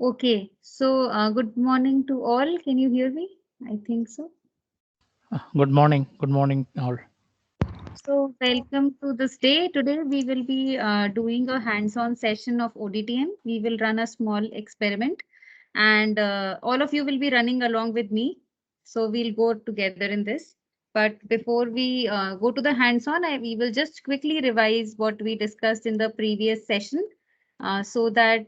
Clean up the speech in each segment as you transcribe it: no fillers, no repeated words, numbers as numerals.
Okay, so good morning to all. Can you hear me? I think so. Good morning. Good morning, all. So welcome to this day. Today we will be doing a hands-on session of ODTM. We will run a small experiment and all of you will be running along with me. So we'll go together in this. But before we go to the hands-on, we will just quickly revise what we discussed in the previous session so that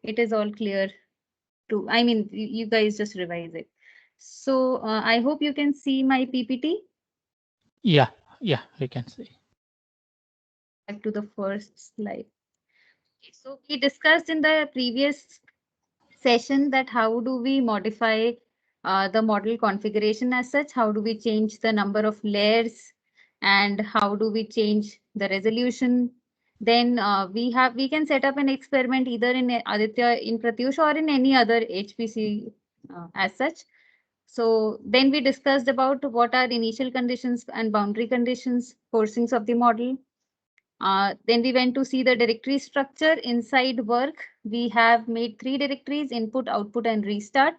it is all clear to, I mean, you guys just revise it. So I hope you can see my PPT. Yeah, yeah, we can see. Back to the first slide. So we discussed in the previous session that how do we modify the model configuration as such, how do we change the number of layers, and how do we change the resolution. Then we can set up an experiment either in Aditya, in Pratyush, or in any other HPC as such. So then we discussed about what are initial conditions and boundary conditions, forcings of the model. Then we went to see the directory structure inside work. We have made 3 directories: input, output, and restart.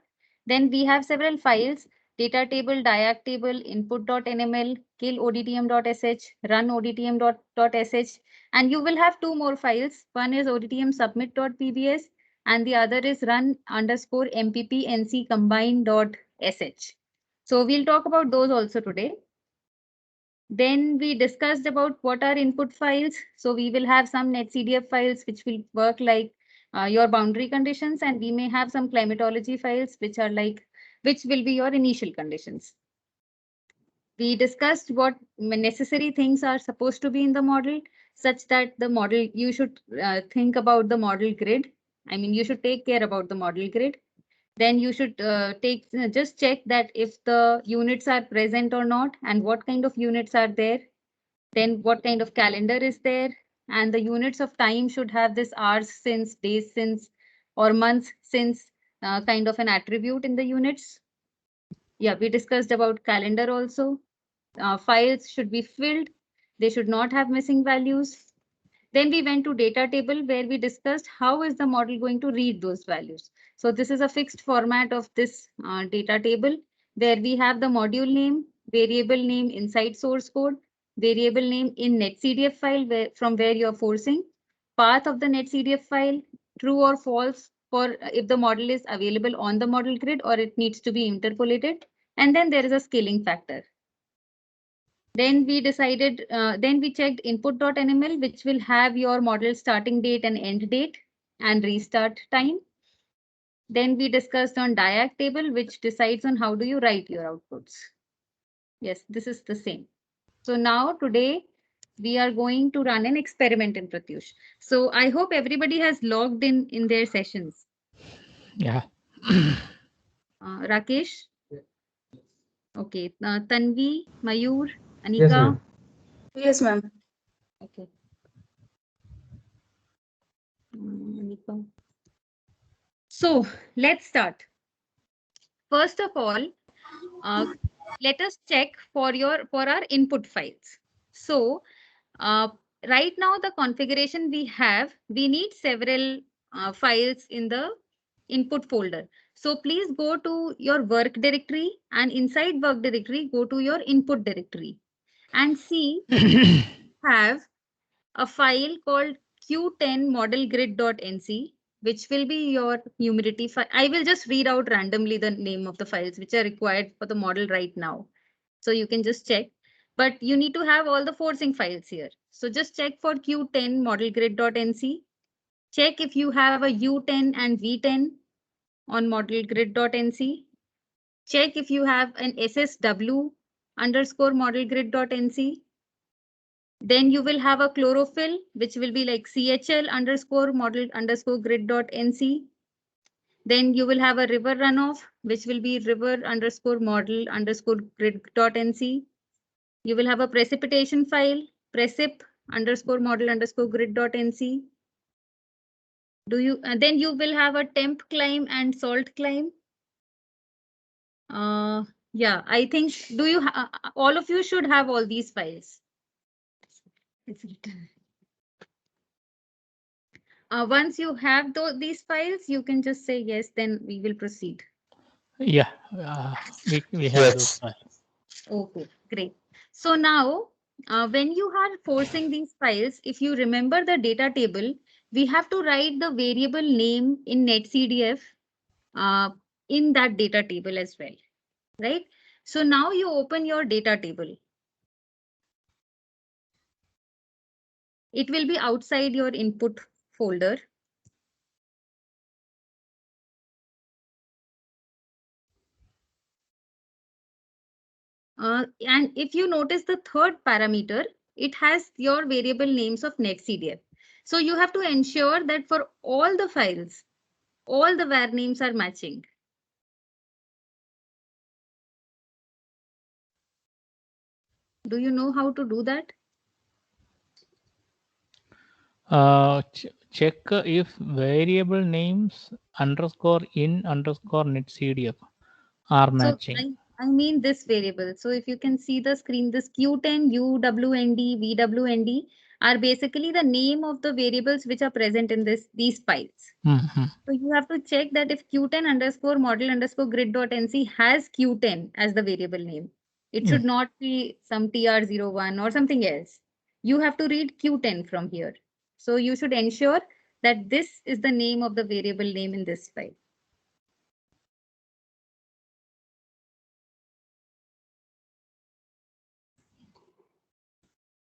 Then we have several files: data table, diag table, input.nml, kill oddtm.sh, run oddtm.sh. And you will have 2 more files. One is oddtm submit.pbs and the other is run underscore mpp nc combine.sh. So we'll talk about those also today. Then we discussed about what are input files. So we will have some netcdf files which will work like your boundary conditions, and we may have some climatology files which are like, which will be your initial conditions. We discussed what necessary things are supposed to be in the model, such that the model, you should think about the model grid. I mean, you should take care about the model grid. Then you should just check that if the units are present or not, and what kind of units are there, then what kind of calendar is there, and the units of time should have this hours since, days since, or months since kind of an attribute in the units. Yeah, we discussed about calendar also. Files should be filled. They should not have missing values. Then we went to data table where we discussed how is the model going to read those values. So this is a fixed format of this data table where we have the module name, variable name inside source code, variable name in netcdf file from where you're forcing, path of the netcdf file, true or false for if the model is available on the model grid or it needs to be interpolated. And then there is a scaling factor. Then we decided, then we checked input.nml, which will have your model starting date and end date and restart time. Then we discussed on diag table, which decides on how do you write your outputs. Yes, this is the same. So now today we are going to run an experiment in Pratyush. So I hope everybody has logged in their sessions. Yeah. Rakesh, okay, Tanvi, Mayur, Yes, Anika. ma'am. Yes, ma'am. Okay. Anika. So let's start. First of all, uh, let us check for our input files. So uh, right now the configuration we have, we need several files in the input folder. So please go to your work directory, and inside work directory, go to your input directory and see have a file called q10 modelgrid.nc, which will be your humidity file. I will just read out randomly the name of the files which are required for the model right now. So you can just check, but you need to have all the forcing files here. So just check for q10 modelgrid.nc. Check if you have a u10 and v10 on modelgrid.nc. Check if you have an ssw underscore modelgrid.nc. Then you will have a chlorophyll, which will be like CHL underscore model underscore grid.nc. Then you will have a river runoff, which will be river underscore model underscore grid.nc. You will have a precipitation file, precip underscore model underscore grid.nc. Then you will have a temp climb and salt climb. Yeah, I think, all of you should have all these files. It's written. Once you have these files, you can just say yes, then we will proceed. Yeah. We have those Yes. files. Okay, great. So now, when you are forcing these files, if you remember the data table, we have to write the variable name in netcdf uh, in that data table as well, right? So now you open your data table. It will be outside your input folder. And if you notice the third parameter, it has your variable names of netcdf. So you have to ensure that for all the files, all the var names are matching. Do you know how to do that? Check if variable names underscore in underscore netcdf are So matching. I mean this variable. So if you can see the screen, this Q10, UWND, VWND are basically the name of the variables which are present in these files. Mhm. So you have to check that if Q10 underscore model underscore grid.nc has Q10 as the variable name. It should not be some TR01 or something else. You have to read Q10 from here. So you should ensure that this is the name of the variable name in this file.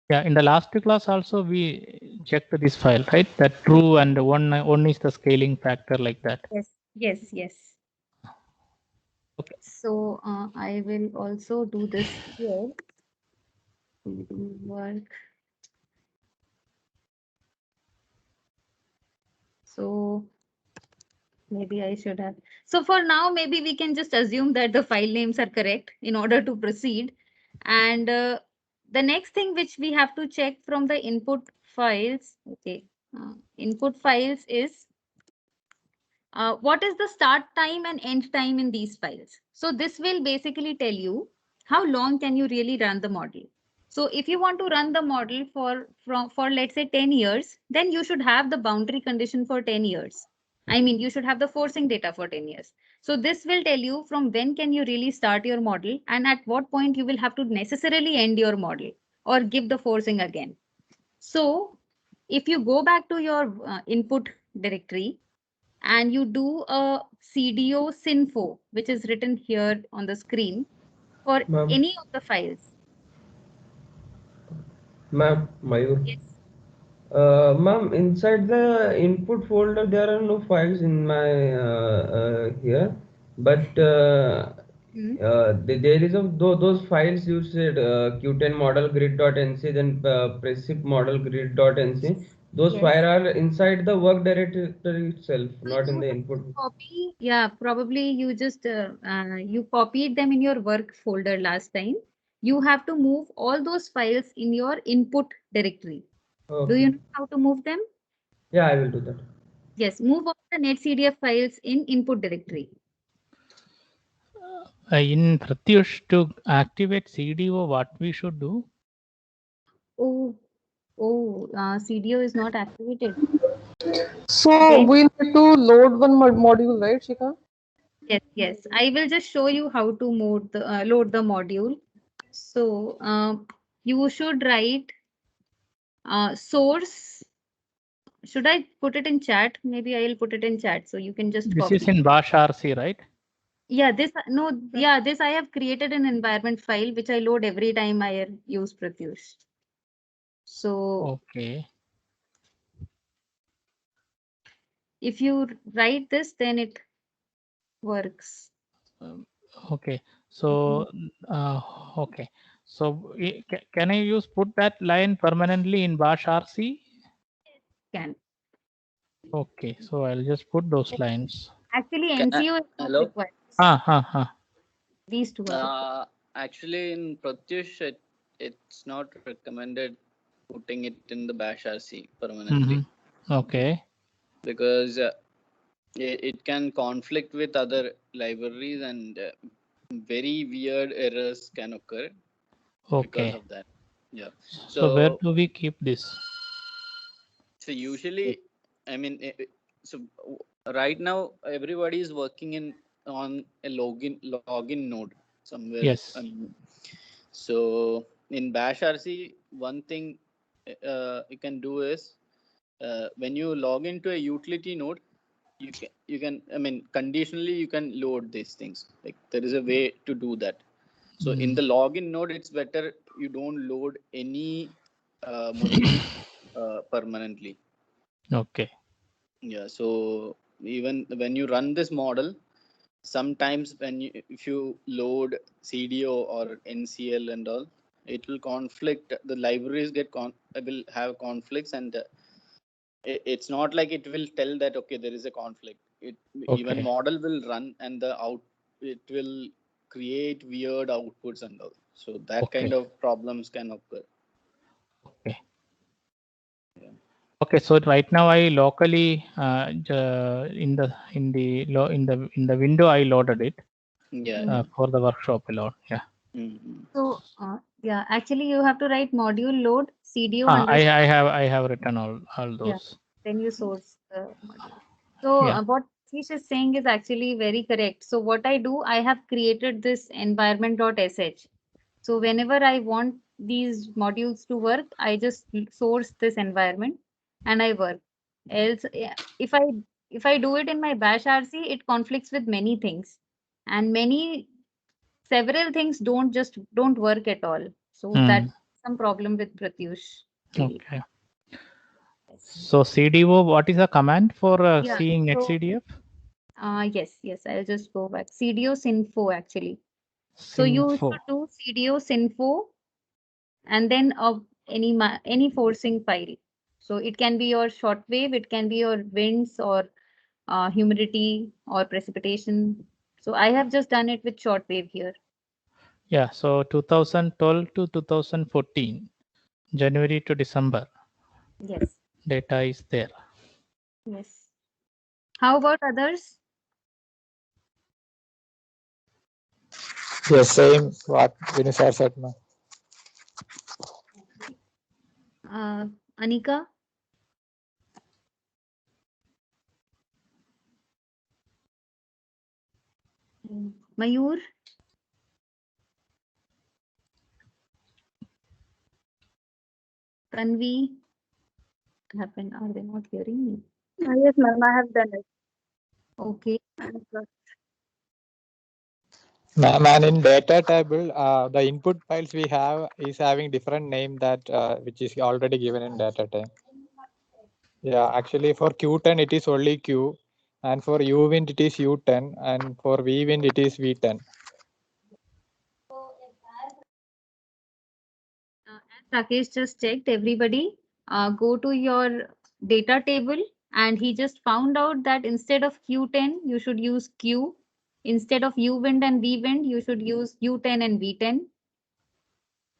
Yeah, in the last class also we checked this file, right? That true and one is the scaling factor like that. Yes, yes, yes. Okay. So I will also do this here. Work. So maybe I should have. So for now, maybe we can just assume that the file names are correct in order to proceed. And the next thing which we have to check from the input files, okay, input files is what is the start time and end time in these files. So this will basically tell you how long can you really run the model. So if you want to run the model for let's say 10 years, then you should have the boundary condition for 10 years. I mean, you should have the forcing data for 10 years. So this will tell you from when can you really start your model and at what point you will have to necessarily end your model or give the forcing again. So if you go back to your input directory, and you do a CDO Sinfo, which is written here on the screen for Ma'am, any of the files. Mayur. Yes. Ma'am, inside the input folder, there are no files in my here, but Hmm. there is those files you said Q10 model grid.nc, then Precip model grid.nc. Those Yes. files are inside the work directory itself, So not in you the have input. to copy, yeah, probably you just you copied them in your work folder last time. You have to move all those files in your input directory. Do Okay. you know how to move them? Yeah, I will do that. Yes, move all the netcdf files in input directory. In Pratyush, to activate CDO, what we should do? Oh, CDO is not activated. So Then we need to load one module, right, Shika? yes, yes. I will just show you how to load the module. So you should write source. Should I put it in chat? Maybe I will put it in chat so you can just This is copy. in Bash RC, right? Yeah, this no, yeah, this I have created an environment file which I load every time I use Pratyush. So Okay. if you write this, then it works. Um, okay. So, okay. So, can I use put that line permanently in Bash RC? Can Okay. So I'll just put those lines. actually Can I, NCO is not hello? required. These two are required. Actually, in Pratyush, it's not recommended putting it in the bash RC permanently Okay. because it can conflict with other libraries and very weird errors can occur because Okay. of that. Yeah. So where So, do we keep this? usually I mean, so right now everybody is working on a login node somewhere. Yes. So in Bash RC, one thing you can do is when you log into a utility node, you can I mean conditionally you can load these things. Like there is a way to do that. So in the login node, it's better you don't load any module permanently. Okay. Yeah. So even when you run this model, sometimes if you load CDO or NCL and all, it will conflict. The libraries will have conflicts, and it's not like it will tell that okay there is a conflict. Even Okay. model will run and it will create weird outputs and all. So that Okay. kind of problems can occur. Okay. Yeah. Okay. So right now I locally in the window I loaded it Yeah. for the workshop alone. Yeah. Mm-hmm. So yeah, actually you have to write module load CDO I underscore. have written all Yeah. those. Then you source the module. So Yeah. what Satish is saying is actually very correct. So what I do, I have created this environment.sh. So whenever I want these modules to work, I just source this environment and I work. Else, yeah, if I do it in my Bash RC, it conflicts with many things, and several things don't work at all. So that's some problem with Pratyush. Really. Okay. So CDO, what is the command for Yeah. seeing So NetCDF? yes. I'll just go back. CDO Sinfo actually. So you Sinfo. should do CDO Sinfo and then any forcing file. So it can be your shortwave, it can be your winds or humidity or precipitation. So I have just done it with shortwave here. Yeah. So 2012 to 2014, January to December, Yes. data is there. Yes. How about others? Yes, same what Vinisar said, ma'am. Anika? Mayur? Tanvi? Happened? Are they not hearing me? Yes, ma'am, I have done it. Okay. Ma'am, and in data table, the input files we have is having different name that which is already given in data type. Yeah, actually for Q10 it is only Q, and for UWind it is U10, and for VWind it is V10. As Rakesh just checked, everybody go to your data table, and he just found out that instead of Q10, you should use Q. Instead of UWind and VWind, you should use U10 and V10.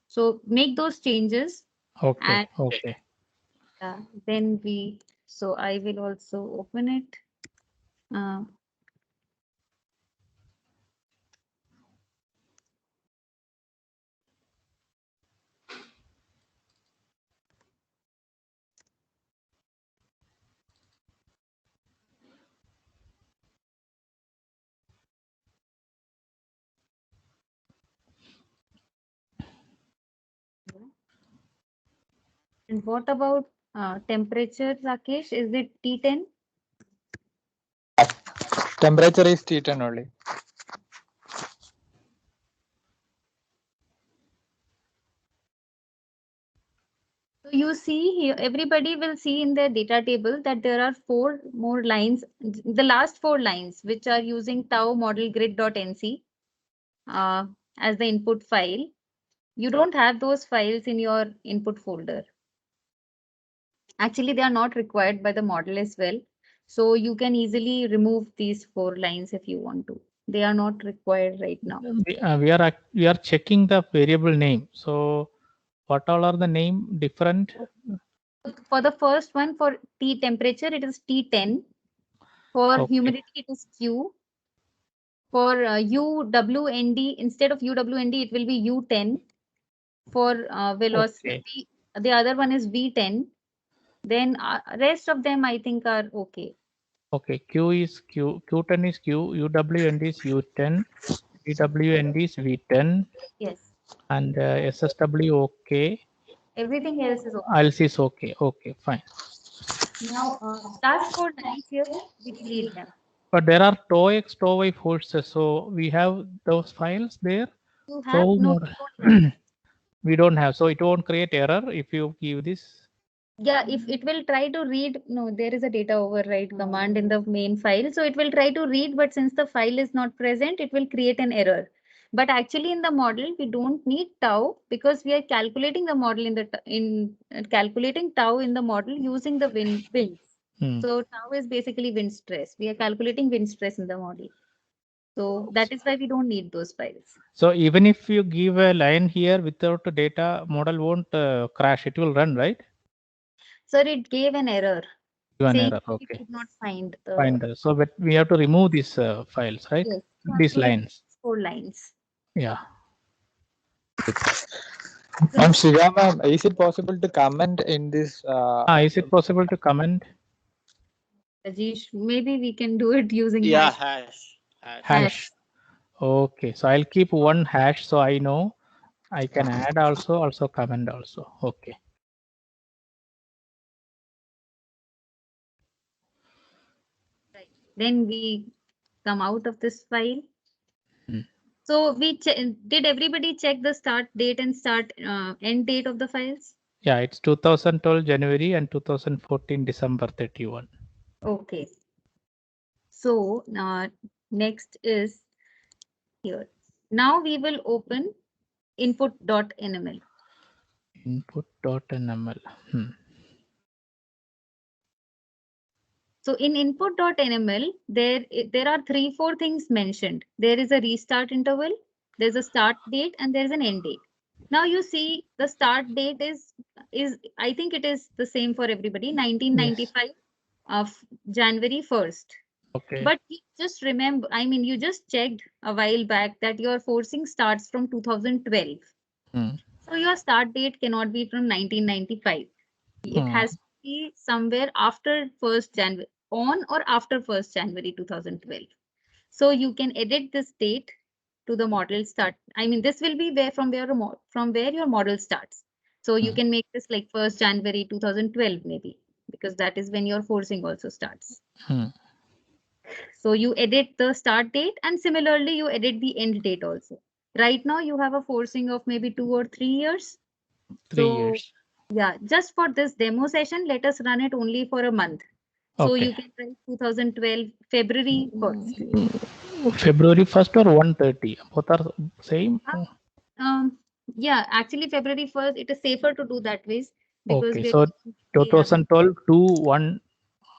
So make those changes. Okay. And Okay. then so I will also open it. And what about temperature, Rakesh? Is it T10? Temperature is T10 only. So you see here, everybody will see in their data table that there are 4 more lines, the last 4 lines, which are using tau model grid.nc as the input file. You don't have those files in your input folder. Actually, they are not required by the model as well. So you can easily remove these 4 lines if you want to. They are not required right now. We are checking the variable name. So what all are the name different? For the first one, for T temperature, it is T10. For Okay. humidity, it is Q. For UWND, instead of UWND, it will be U10. For velocity, the other one is V10. Then rest of them I think are okay. Okay, Q is Q, Q10 is Q, UWND is U10, VWND is V10, Yes. and SSW okay, Everything else is okay. ILC is okay. Okay, fine. Now, last 4 lines here, we delete them. But there are TOEX, TOEY forces, so we have those files there. You have So no. we don't have, so it won't create error if you give this. Yeah, if it will try to read, no, there is a data override command in the main file. So it will try to read, but since the file is not present, it will create an error. But actually in the model, we don't need tau because we are calculating the model calculating tau in the model using the winds. So tau is basically wind stress. We are calculating wind stress in the model. So that is why we don't need those files. So even if you give a line here without the data, model won't crash. It will run, right? Sir, it gave an error. Give an Saying error. it Okay. could not find the Find the, so but we have to remove these files, right? Yes. These lines. 4 lines. Yeah. Shiga ma'am, is it possible to comment in this? Is it possible to comment? Rajesh, maybe we can do it using Yeah, hash. Hash. Okay, so I'll keep one hash so I know I can add also comment also. Okay. Right. Then we come out of this file. Hmm. So we did everybody check the start date and end date of the files? Yeah, it's 2012 January and 2014 December 31. Okay. So next is here. Now we will open input.nml. Input.nml. So in input.nml, there are 3-4 things mentioned. There is a restart interval, there's a start date, and there's an end date. Now you see the start date is I think it is the same for everybody, 1995 of January 1st. Okay. But just remember, I mean, you just checked a while back that your forcing starts from 2012. So your start date cannot be from 1995. It has to be somewhere after 1st January, on or after 1st January 2012. So you can edit this date to the model start. I mean, this will be from where your model starts. So you can make this like 1st January 2012 maybe, because that is when your forcing also starts. So you edit the start date, and similarly you edit the end date also. Right now you have a forcing of maybe 2 or 3 years. 3 years. Yeah, just for this demo session, let us run it only for a month. So you can write 2012 February 1st. February 1st or 130? Both are same? Yeah, actually February 1st, it is safer to do that way. Because Okay, so 2012 2 1,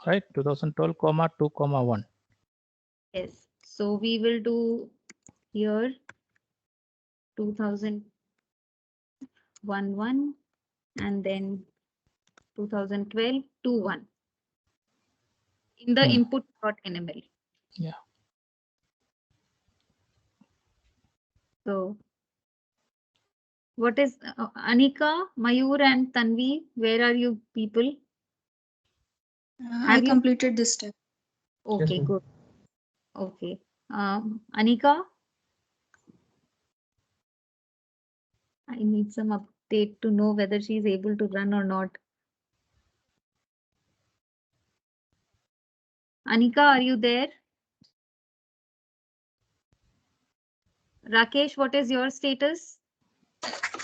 right? 2012 comma 2 comma 1. Yes, so we will do here 2011 1 and then 2012 2 1 in the input.nml. Yeah. So what is Anika, Mayur and Tanvi? Where are you people? I completed this step. Okay, yes, good. Okay. Anika? I need some update to know whether she is able to run or not. Anika, are you there? Rakesh, what is your status?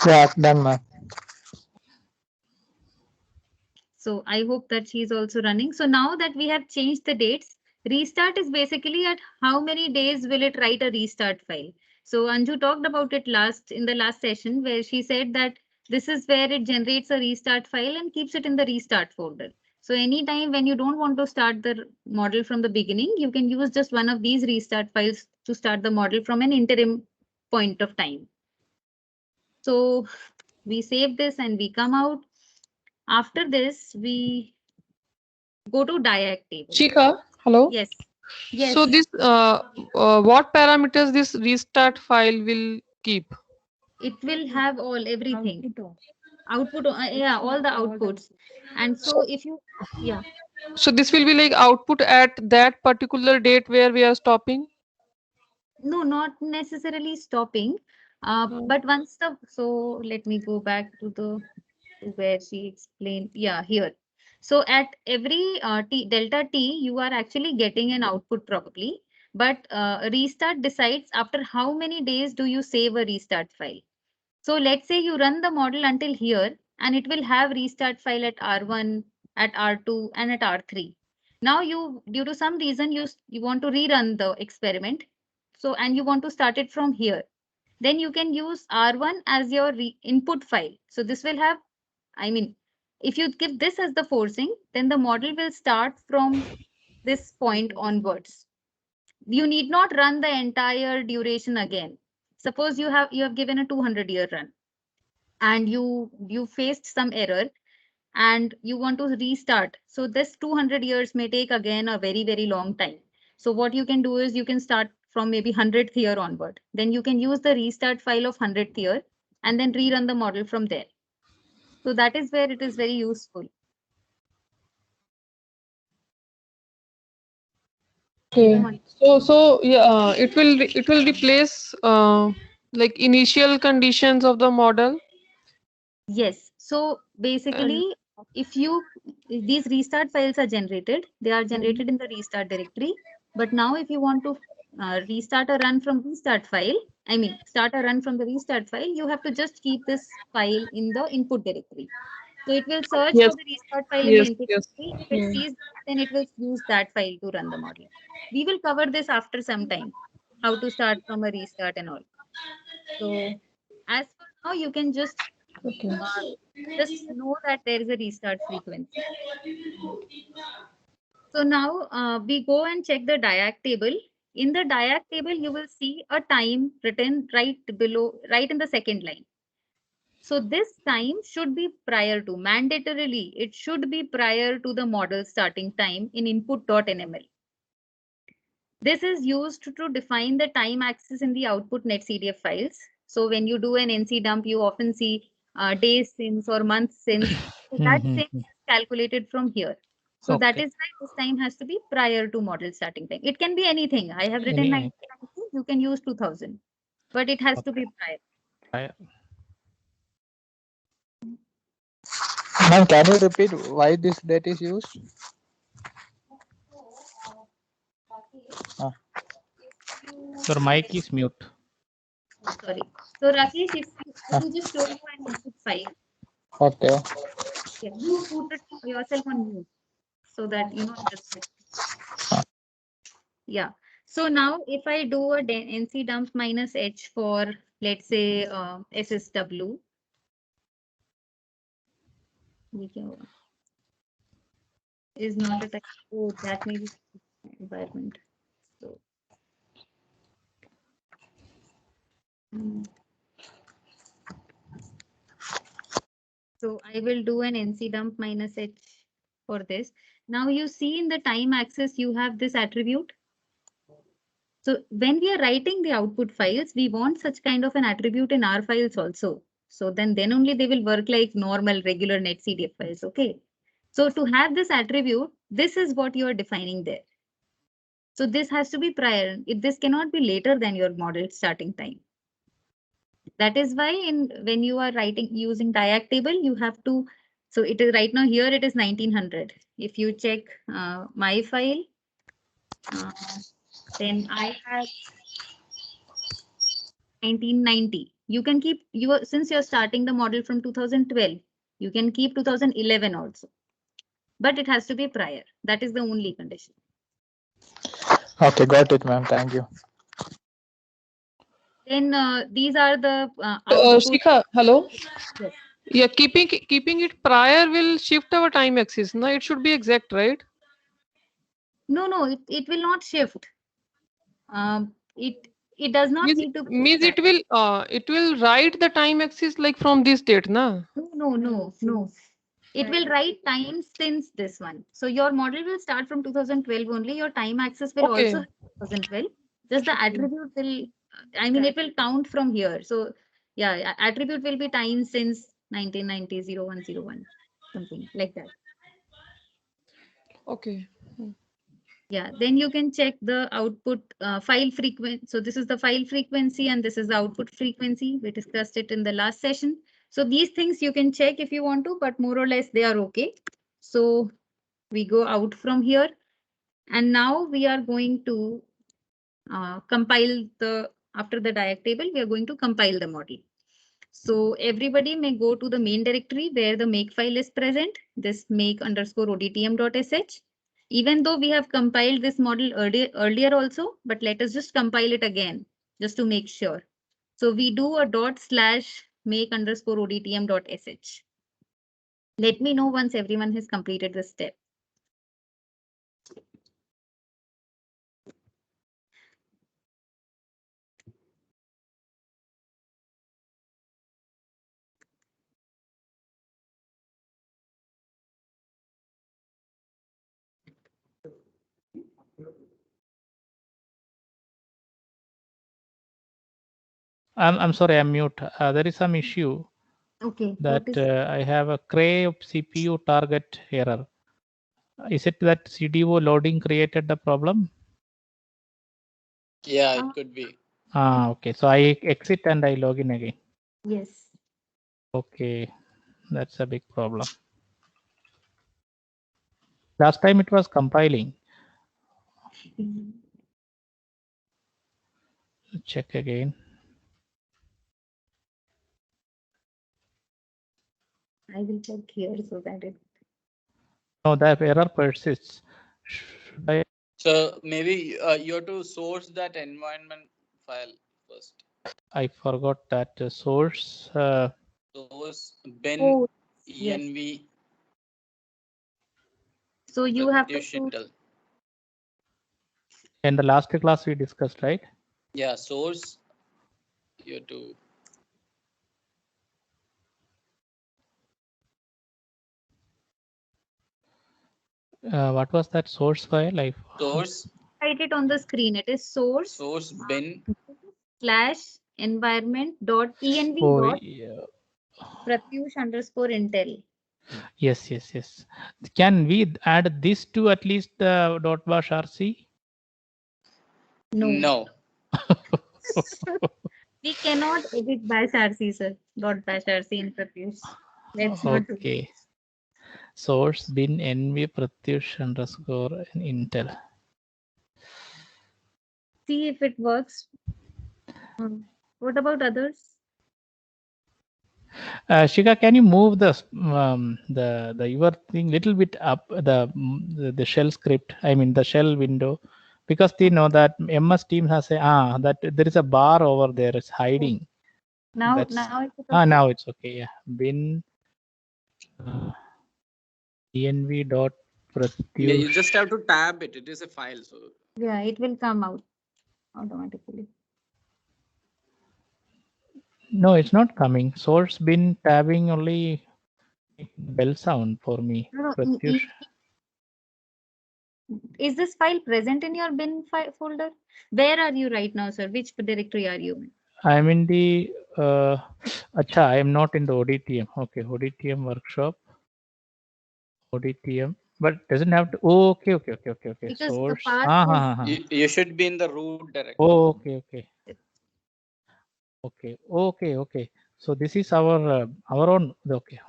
Yeah, done, ma'am. So I hope that she is also running. So now that we have changed the dates, restart is basically at how many days will it write a restart file. So Anju talked about it in the last session, where she said that this is where it generates a restart file and keeps it in the restart folder. So anytime when you don't want to start the model from the beginning, you can use just one of these restart files to start the model from an interim point of time. So we save this and we come out. After this, we go to diag table. Shika, hello. Yes. Yes. So this what parameters this restart file will keep? It will have everything. output, yeah, all the outputs. And so if you, yeah, So this will be like output at that particular date where we are stopping. no, not necessarily stopping. But once the, so let me go back to the, to where she explained, yeah, here. So at every delta t, you are actually getting an output probably, but restart decides after how many days do you save a restart file. So let's say you run the model until here and it will have restart file at R1, at R2 and at R3. Now you, due to some reason, you want to rerun the experiment. So, and you want to start it from here. Then you can use R1 as your input file. So this will have, I mean, if you give this as the forcing, then the model will start from this point onwards. You need not run the entire duration again. Suppose you have given a 200-year run and you faced some error and you want to restart. So this 200 years may take again a very, very long time. So what you can do is you can start from maybe 100th year onward. Then you can use the restart file of 100th year and then rerun the model from there. So that is where it is very useful. Okay. So yeah, it will replace like initial conditions of the model. Yes. So basically, if these restart files are generated, they are generated in the restart directory. But now if you want to restart a run from restart file, I mean, start a run from the restart file, you have to just keep this file in the input directory. So it will search Yes. for the restart file in the Yes. input Yes. directory. If it sees, then it will use that file to run the model. We will cover this after some time, how to start from a restart and all. So as for now, you can just know that there is a restart frequency. So now we go and check the diag table. In the diag table, you will see a time written right below, right in the second line. So this time should be prior to, mandatorily, it should be prior to the model starting time in input.nml. This is used to define the time axis in the output netcdf files. So when you do an NC dump, you often see days since or months since. So that same is calculated from here. So that Okay. is why this time has to be prior to model starting time. It can be anything. I have written Any 1990, you can use 2000, but it has to be prior. Ma'am, can you repeat why this date is used? your mic is mute. Sorry. So Rakesh, if you just show you an input file. Okay. Yeah, you put it yourself on mute so that you know. Yeah. So now if I do a NC dump minus H for, let's say, SSW, is not a type. Oh, that may be environment. So, so I will do an NC dump minus H for this. Now you see in the time axis, you have this attribute. So when we are writing the output files, we want such kind of an attribute in our files also. So then only they will work like normal, regular netcdf files. Okay. So to have this attribute, this is what you are defining there. So this has to be prior. This cannot be later than your model starting time. That is why when you are writing using diag table, you have to. So it is right now here. It is 1900. If you check my file, then I have 1990. You can keep since you're starting the model from 2012, you can keep 2011 also, but it has to be prior. That is the only condition. Okay, got it, ma'am. Thank you. Then these are the output. Shikha, hello. Yes. Yeah, keeping it prior will shift our time axis. No, it should be exact, right? No, it will not shift. It does not need to be exact. It will write the time axis like from this date, na? No. It will write time since this one. So your model will start from 2012 only. Your time axis will Okay. also 2012. Just the attribute will, I mean, it will count from here. So yeah, attribute will be time since 1990-0101, something like that. Okay. Yeah, then you can check the output file frequency. So this is the file frequency and this is the output frequency. We discussed it in the last session. So these things you can check if you want to, but more or less they are okay. So we go out from here and now we are going to compile after the diag table, we are going to compile the model. So everybody may go to the main directory where the make file is present, this make_odtm.sh. Even though we have compiled this model earlier also, but let us just compile it again, just to make sure. So we do a /make_odtm.sh. Let me know once everyone has completed this step. I'm sorry, I'm mute. There is some issue Okay. that What is I have a Cray CPU target error. Is it that CDO loading created the problem? Yeah, it could be. Okay. So I exit and I log in again. Yes. Okay, that's a big problem. Last time it was compiling. Check again. I will check here so that it. No, that error persists. Should I? So maybe you have to source that environment file first. I forgot that source. Source bin Oh, yes. env. So you have to. Shindle. In the last class we discussed, right? Yeah, source. You have to. What was that source file? Source. Write it on the screen. It is source. Source bin /environment.env. Oh, yeah. Pratyush_Intel. Yes. Can we add this to at least the .bash RC? No. We cannot edit bash RC, sir. .bash RC in Pratyush. Let's not do Okay. Source bin env Pratyush_Intel. See if it works. What about others? Shika, can you move the your thing little bit up, the shell script? I mean the shell window, because they know that MS Teams has that there is a bar over there. It's hiding. Now it's okay. Now it's okay. Yeah, bin env.pratyush. Yeah, you just have to tab it. It is a file, so yeah, it will come out automatically. No, it's not coming. Source bin tabbing only bell sound for me. No, Pratyush. is this file present in your bin folder? Where are you right now, sir? Which directory are you in? I'm in the I am not in the ODTM. Okay, ODTM workshop. ODTM, but doesn't have to. Oh, okay. Because Source. the path you should be in the root directory. Oh, okay. So this is our own. Okay.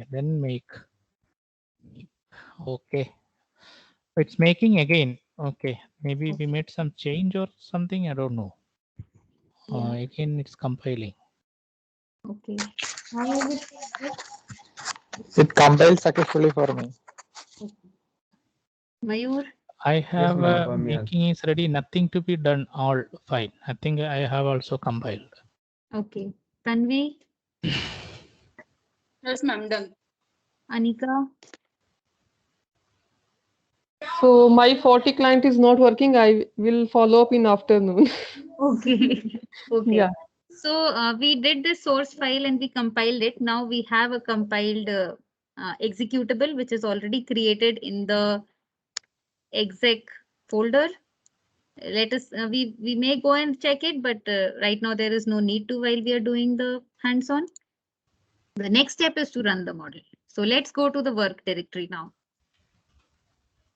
Then make. Okay. It's making again. Okay. Maybe we made some change or something. I don't know. Again, it's compiling. Okay. How is it? It compiled successfully for me. Mayur? I have ma'am, for me making is ready. Nothing to be done. All fine. I think I have also compiled. Okay. Tanvi? Yes, ma'am, done. Anika? So my 40 client is not working. I will follow up in afternoon. Okay. Okay. Yeah. So we did the source file and we compiled it. Now we have a compiled executable which is already created in the exec folder. Let us we may go and check it, but right now there is no need to while we are doing the hands-on. The next step is to run the model. So let's go to the work directory now.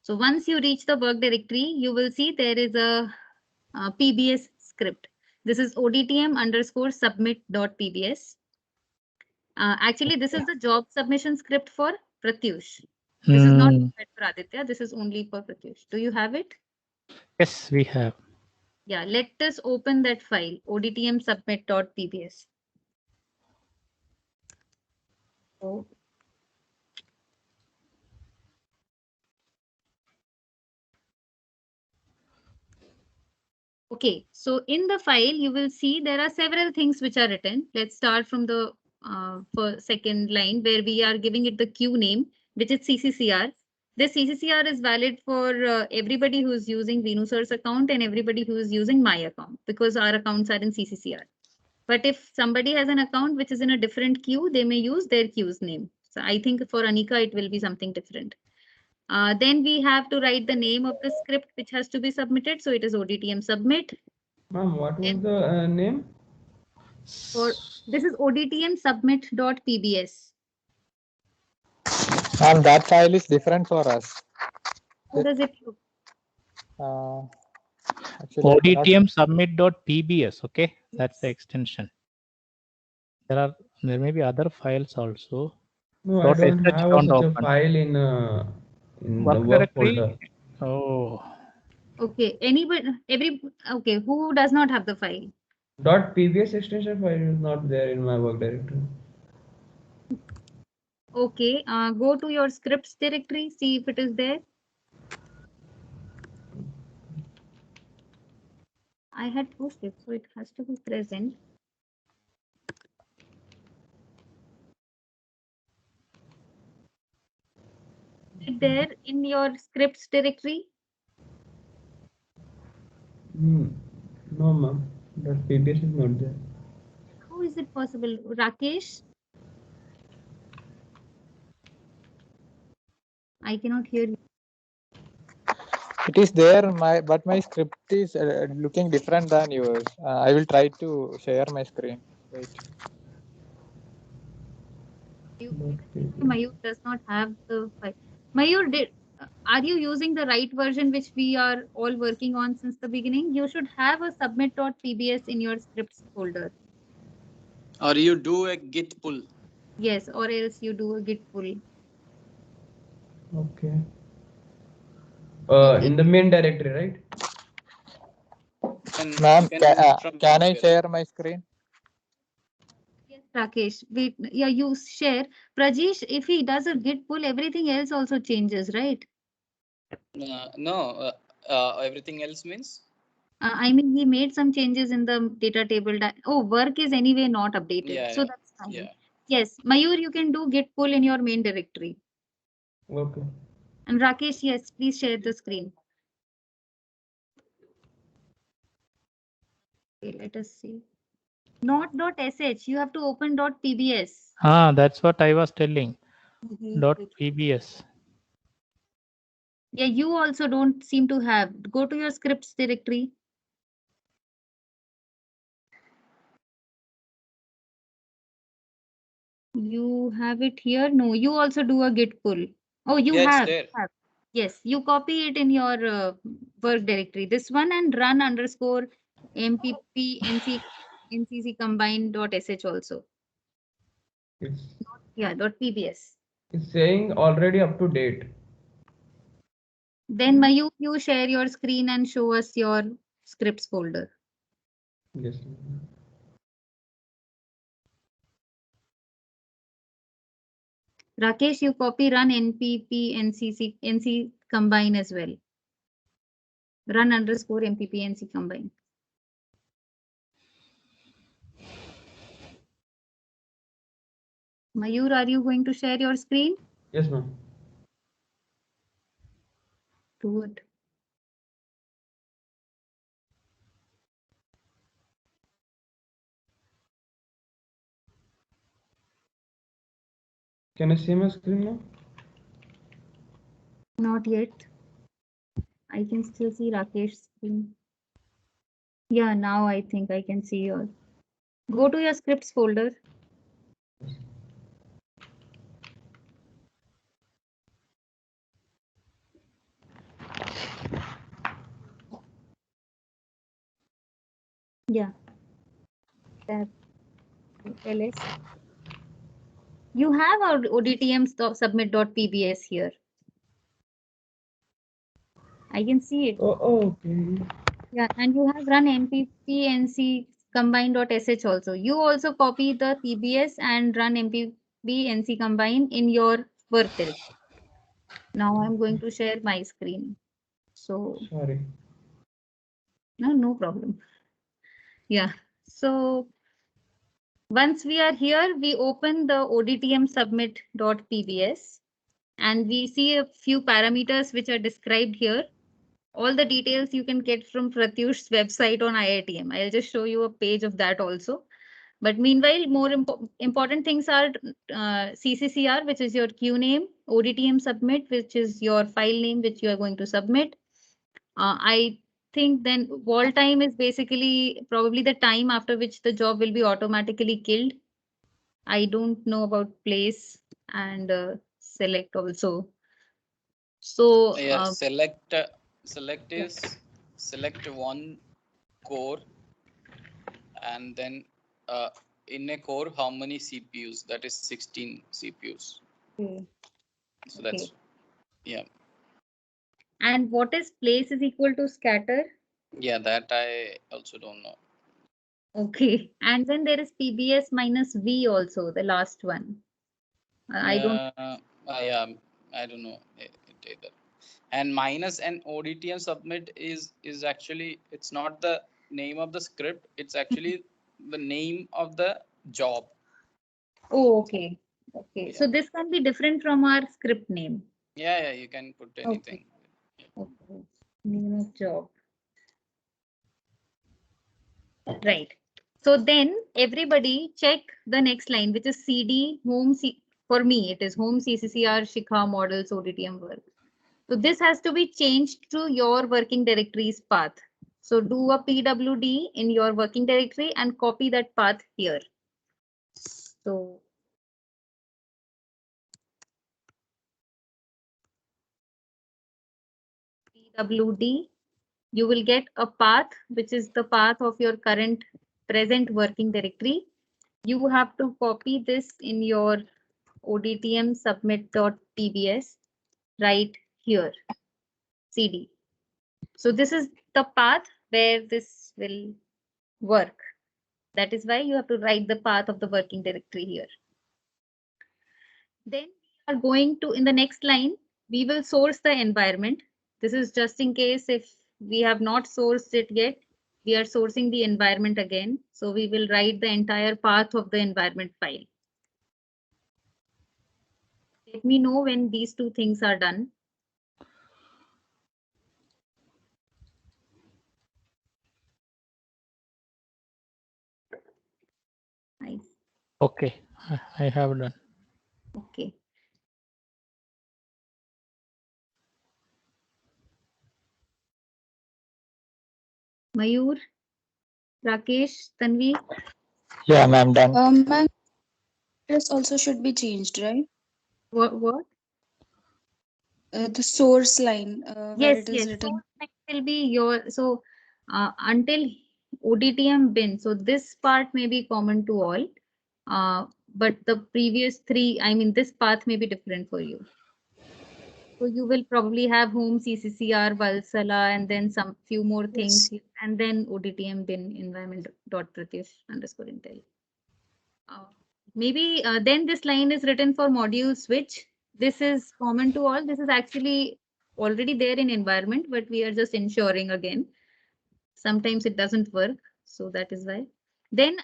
So once you reach the work directory, you will see there is a PBS script. This is odtm_submit.pbs. Actually, this is the job submission script for Pratyush. This is not for Aditya. This is only for Pratyush. Do you have it? Yes, we have. Yeah, let us open that file, odtm_submit.pbs. So, okay, so in the file, you will see there are several things which are written. Let's start from the second line where we are giving it the queue name, which is CCCR. This CCCR is valid for everybody who is using Venusir's account and everybody who is using my account because our accounts are in CCCR. But if somebody has an account which is in a different queue, they may use their queue's name. So I think for Anika, it will be something different. Then we have to write the name of the script which has to be submitted. So it is ODTM submit. Ma'am, what was the name? For this is ODTM submit.pbs. And that file is different for us. How does it look? Actually, I cannot- ODTM submit.pbs. Okay, that's the extension. There may be other files also. No, I don't .sh have don't such a open. file in the Work work directory. folder. Oh, Okay, okay, who does not have the file? .pbs extension file is not there in my work directory. Okay, go to your scripts directory, see if it is there. I had posted, so it has to be present. Is it there in your scripts directory? No, ma'am. .pbs is not there. How is it possible? Rakesh? I cannot hear you. It is there, but my script is looking different than yours. I will try to share my screen. Wait. Mayur does not have the file. Mayur, are you using the right version which we are all working on since the beginning? You should have a submit.pbs in your scripts folder. Or you do a git pull. Yes, or else you do a git pull. Okay. In the main directory, right? Ma'am, can I share my screen? Yes, Rakesh. Wait, yeah, you share. Prajesh, if he does a git pull, everything else also changes, right? No, everything else means? I mean, he made some changes in the data table. Work is anyway not updated. Yeah, so yeah, that's fine. yeah. Yes, Mayur, you can do git pull in your main directory. Okay. And Rakesh, yes, please share the screen. Okay, let us see. Not .sh, you have to open .pbs. That's what I was telling. .pbs. Yeah, you also don't seem to have. Go to your scripts directory. You have it here? No, you also do a git pull. Oh, you have. Yes, you copy it in your work directory. This one and run _ mpp ncc combine.sh also. Yeah, .pbs. It's saying already up to date. Then Mayur, you share your screen and show us your scripts folder. Yes. Rakesh, you copy run npp nc combine as well. Run _ mpp nc combine. Mayur, are you going to share your screen? Yes, ma'am. Do it. Can I see my screen now? Not yet. I can still see Rakesh's screen. Yeah, now I think I can see yours. Go to your scripts folder. Yeah. That ls. You have our ODTM submit.pbs here. I can see it. Okay. Yeah, and you have run mppnc combine.sh also. You also copy the pbs and run mppnc combine in your work directory. Now I'm going to share my screen. So Sorry. no problem. Yeah. So once we are here, we open the ODTM submit.pbs and we see a few parameters which are described here. All the details you can get from Pratyush's website on IITM. I'll just show you a page of that also. But meanwhile, more important things are CCCR, which is your queue name, ODTM submit, which is your file name, which you are going to submit. I think then wall time is basically probably the time after which the job will be automatically killed. I don't know about place and select also. So Yeah, select one core, and then in a core, how many CPUs? That is 16 CPUs. okay. So that's, yeah. And what is place is equal to scatter? Yeah, that I also don't know. Okay. And then there is PBS minus V also, the last one. I don't. Yeah, I don't know it either. And minus and ODTM submit is actually, it's not the name of the script. It's actually the name of the job. Oh, okay. Okay. Yeah. So this can be different from our script name. Yeah, you can put anything. Okay. Name of job. Right. So then everybody check the next line, which is CD home. For me, it is home CCCR Shikha models ODTM work. So this has to be changed to your working directory's path. So do a PWD in your working directory and copy that path here. So PWD, you will get a path, which is the path of your current present working directory. You have to copy this in your ODTM submit.pbs right here, CD. So this is the path where this will work. That is why you have to write the path of the working directory here. Then we are going to, in the next line, we will source the environment. This is just in case if we have not sourced it yet, we are sourcing the environment again. So we will write the entire path of the environment file. Let me know when these two things are done. Nice. Okay, I have done. Okay. Mayur, Rakesh, Tanvi. Yeah, ma'am, done. Ma'am, this also should be changed, right? What? The source line where Yes, it is yes. written. Source line will be your, so until ODTM bin, so this part may be common to all, but the previous three, I mean, this path may be different for you. So you will probably have home CCCR, Valsala, and then some few more things, and then ODTM bin environment.pratyush_intel. Maybe then this line is written for module switch. This is common to all. This is actually already there in environment, but we are just ensuring again. Sometimes it doesn't work. So that is why. Then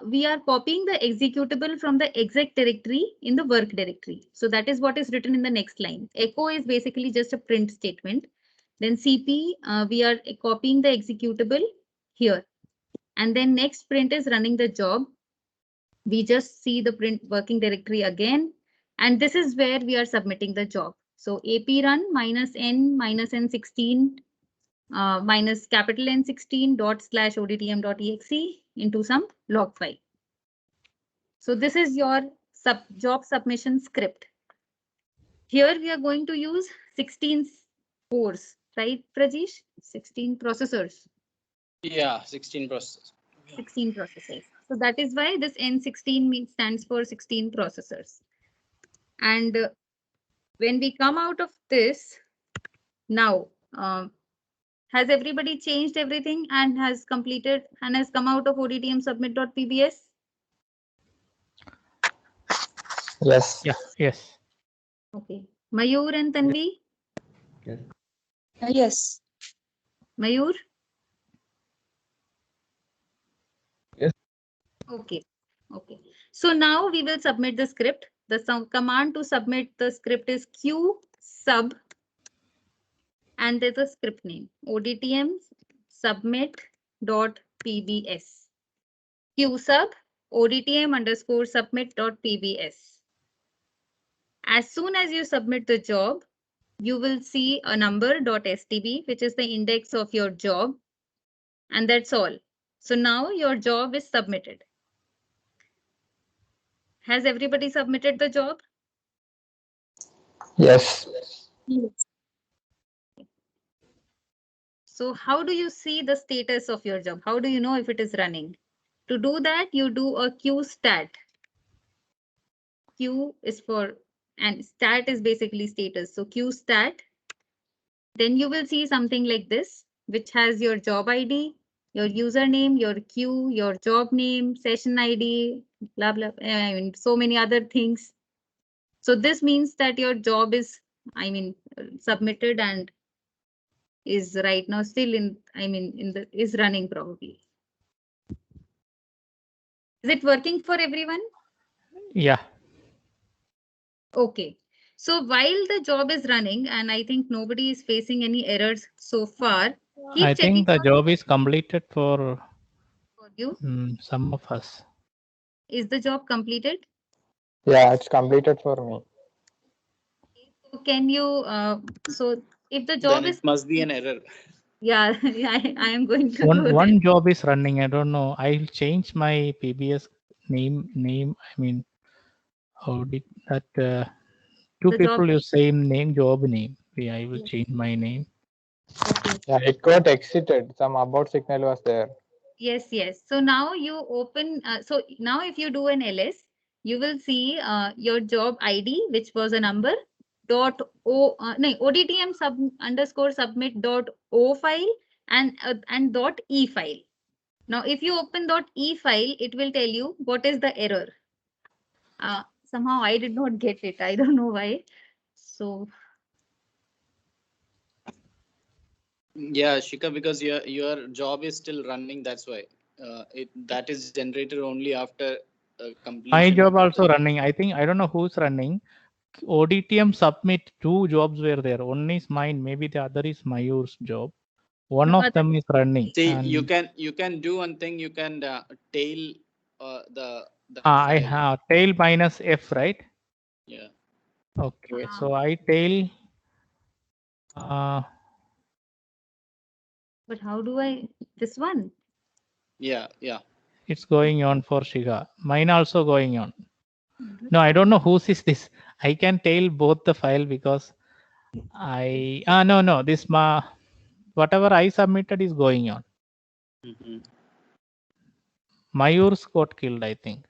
we are copying the executable from the exec directory in the work directory. So that is what is written in the next line. Echo is basically just a print statement. Then CP, we are copying the executable here. And then next print is running the job. We just see the print working directory again. And this is where we are submitting the job. So ap run -n-n16 minus capital N16 ./ODTM.exe into some log file. So this is your job submission script. Here we are going to use 16 cores, right, Prajesh? 16 processors. Yeah, 16 processors. 16 processors. So that is why this N16 stands for 16 processors. And when we come out of this, now, has everybody changed everything and has completed and has come out of ODTM submit.pbs? Yes. Yeah. Yes. Okay. Mayur and Tanvi? Yes. Yes. Mayur? Yes. Okay. Okay. So now we will submit the script. The command to submit the script is q sub, and there's a script name ODTM submit.pbs. Q sub ODTM underscore submit.pbs. As soon as you submit the job, you will see a number.stb, which is the index of your job. And that's all. So now your job is submitted. Has everybody submitted the job? Yes. Yes. So how do you see the status of your job? How do you know if it is running? To do that, you do a Q stat. Q is for, and stat is basically status. So Q stat, then you will see something like this, which has your job ID, your username, your queue, your job name, session ID, blah, blah, I mean, so many other things. So this means that your job is, submitted and is right now still is running probably. Is it working for everyone? Yeah. Okay. So while the job is running, and I think nobody is facing any errors so far, keep I checking think the job is completed for for you. some of us. Is the job completed? Yeah, it's completed for me. So can you, so if the Then job it is, must be an error. yeah, I am going to go there. One job is running. I don't know. I'll change my PBS name. I mean, how did that? Two The job people use same name, job name. Yeah, I will Yes. change my name. Okay. Yeah, it got exited. Some about signal was there. Yes, yes. So now you open, so now if you do an LS, you will see your job ID, which was a number, no, ODTM underscore submit dot O file and dot E file. Now, if you open dot E file, it will tell you what is the error. Somehow I did not get it. I don't know why. So Yeah, Shika, because your job is still running. That's why that is generated only after completion. My of job the also running. I think I don't know who's running. ODTM submit 2 jobs were there. One is mine. Maybe the other is Mayur's job. One no, of them is running. See, And you can do one thing. You can tail the I file. have tail minus F, right? Yeah. Okay, so I tail. but how do I, this one? Yeah. Yeah. It's going on for Shiga. Mine also going on. No, I don't know whose is this. I can tail both the file because no, this whatever I submitted is going on. Mm-hmm. Mayur's got killed, I think.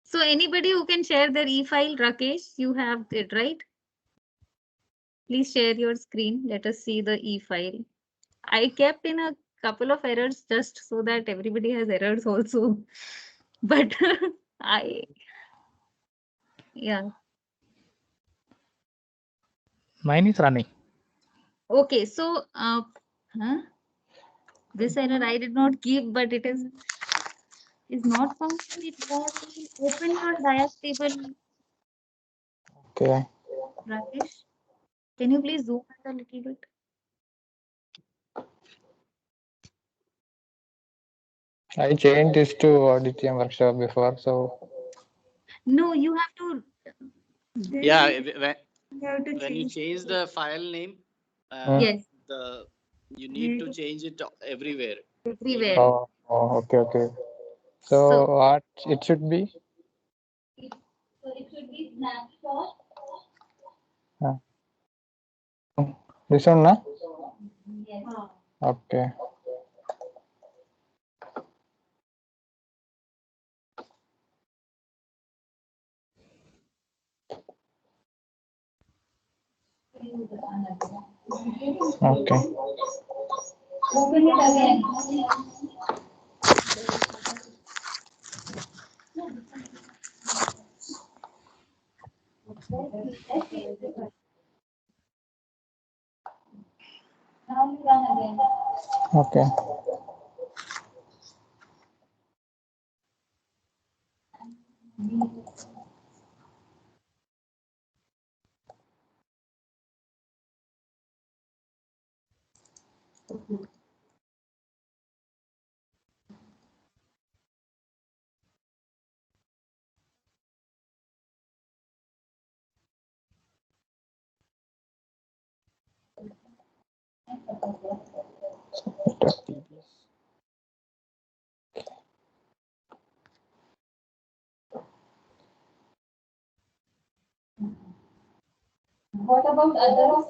So anybody who can share their e-file, Rakesh, you have it, right? Please share your screen. Let us see the e-file. I kept in a couple of errors just so that everybody has errors also. But yeah. Mine is running. Okay, so this error I did not give, but it is not functioning. It was open your diag table, Okay. Rakesh. Can you please zoom out a little bit? I changed this to auditorium workshop before, so No, you have to. Yeah. You have to When you change the file name, Yes, you need to change it everywhere. everywhere. okay. So So what it should be? it should be snapshot. This one, na? Yes. Okay. Okay. Okay. What about others?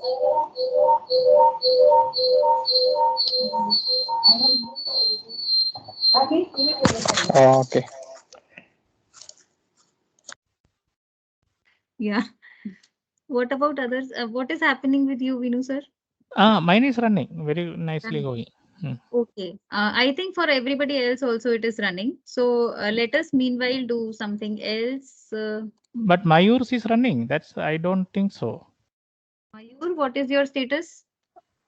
Okay. Yeah. What about others? What is happening with you, Vinu sir? Mine is running very nicely going. Okay. I think for everybody else also it is running. So let us meanwhile do something else. But Mayur's is running. That's I don't think so. Mayur, what is your status?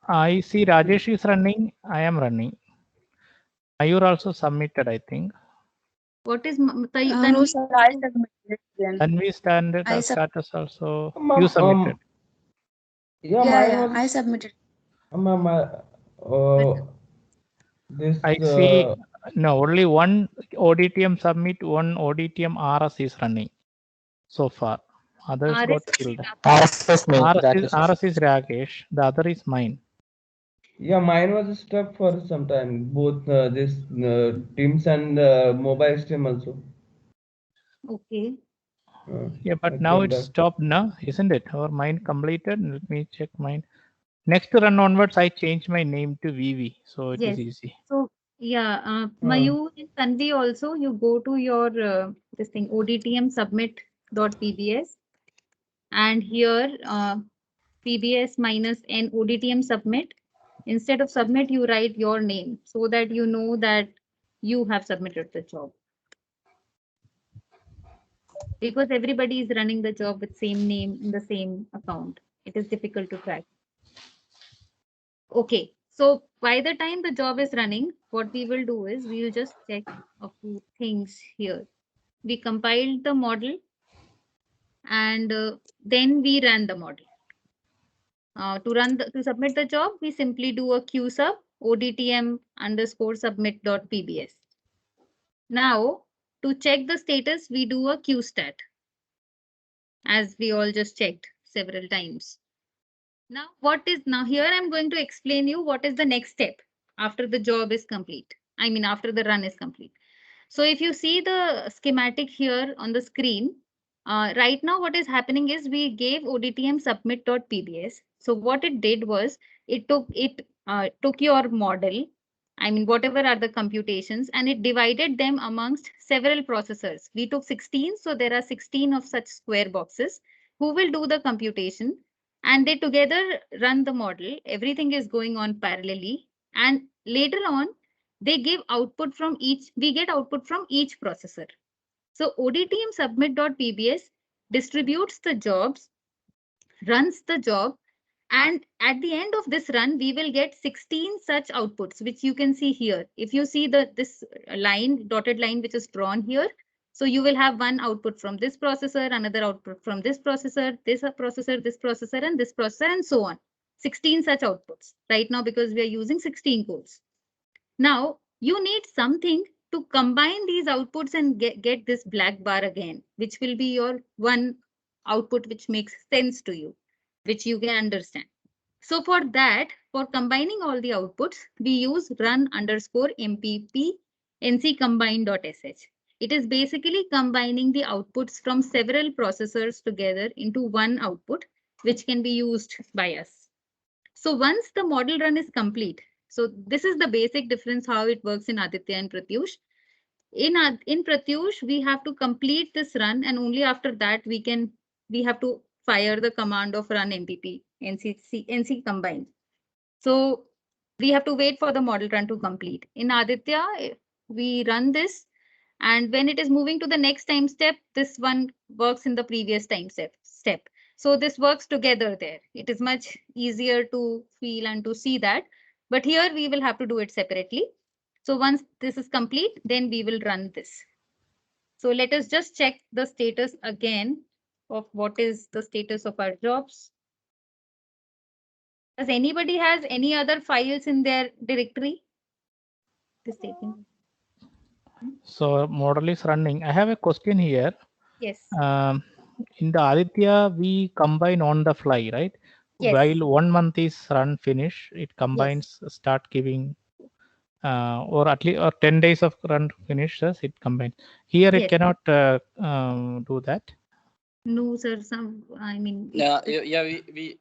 I see Rajesh is running. I am running. Mayur also submitted, I think. What is No, Tanvi? sir, I submitted again. Tanvi standard I sub- status also. You submitted. Yeah, Yeah, mine yeah, was I submitted. This I see. No, only one ODTM submit, one ODTM RS is running so far. Others got RS? killed. RS me. RS is Rakesh. The other is mine. yeah, mine was stuck for some time. Both this Teams and mobile stream also. Okay. Yeah, I but now came it's back. stopped now, isn't it? Or mine completed. Let me check mine. Next run onwards, I changed my name to VV, so it is Yes. easy. So yeah, Mayur and Tanvi also, you go to your this thing ODTM submit.pbs, and here pbs minus n ODTM submit. Instead of submit, you write your name so that you know that you have submitted the job. Because everybody is running the job with same name in the same account. It is difficult to track. Okay, so by the time the job is running, what we will do is we will just check a few things here. We compiled the model and then we ran the model. To submit the job, we simply do a qsub odtm underscore submit.pbs. Now, to check the status, we do a qstat, as we all just checked several times. Now here I'm going to explain you what is the next step after the job is complete. I mean, after the run is complete. So if you see the schematic here on the screen, right now what is happening is we gave ODTM submit.pbs. So what it did was it took your model, I mean, whatever are the computations, and it divided them amongst several processors. We took 16, so there are 16 of such square boxes who will do the computation, and they together run the model. Everything is going on parallelly, and later on they give output from each, we get output from each processor. So ODTM submit.pbs distributes the jobs, runs the job, and at the end of this run, we will get 16 such outputs, which you can see here. If you see this line, dotted line, which is drawn here, so you will have one output from this processor, another output from this processor, this processor, this processor, and this processor, and so on. 16 such outputs right now because we are using 16 cores. Now, you need something to combine these outputs and get this black bar again, which will be your one output which makes sense to you, which you can understand. So for that, for combining all the outputs, we use run underscore mpp nccombine.sh. It is basically combining the outputs from several processors together into one output, which can be used by us. So once the model run is complete, So this is the basic difference how it works in Aditya and Pratyush. In Pratyush, we have to complete this run, and only after that we have to fire the command of run MPP NC combine. So we have to wait for the model run to complete. In Aditya, we run this, and when it is moving to the next time step, this one works in the previous time step. So this works together there. It is much easier to feel and to see that. But here we will have to do it separately. So once this is complete, then we will run this. So let us just check the status again of what is the status of our jobs. Does anybody has any other files in their directory? This statement. So model is running. I have a question here. Yes. In the Aditya, we combine on the fly, right? Yes. While 1 month is run finish, it combines, start giving, or at least or 10 days of run finishes, it combines. Here it Yes. cannot do that. No, sir. Some, I mean. Yeah, we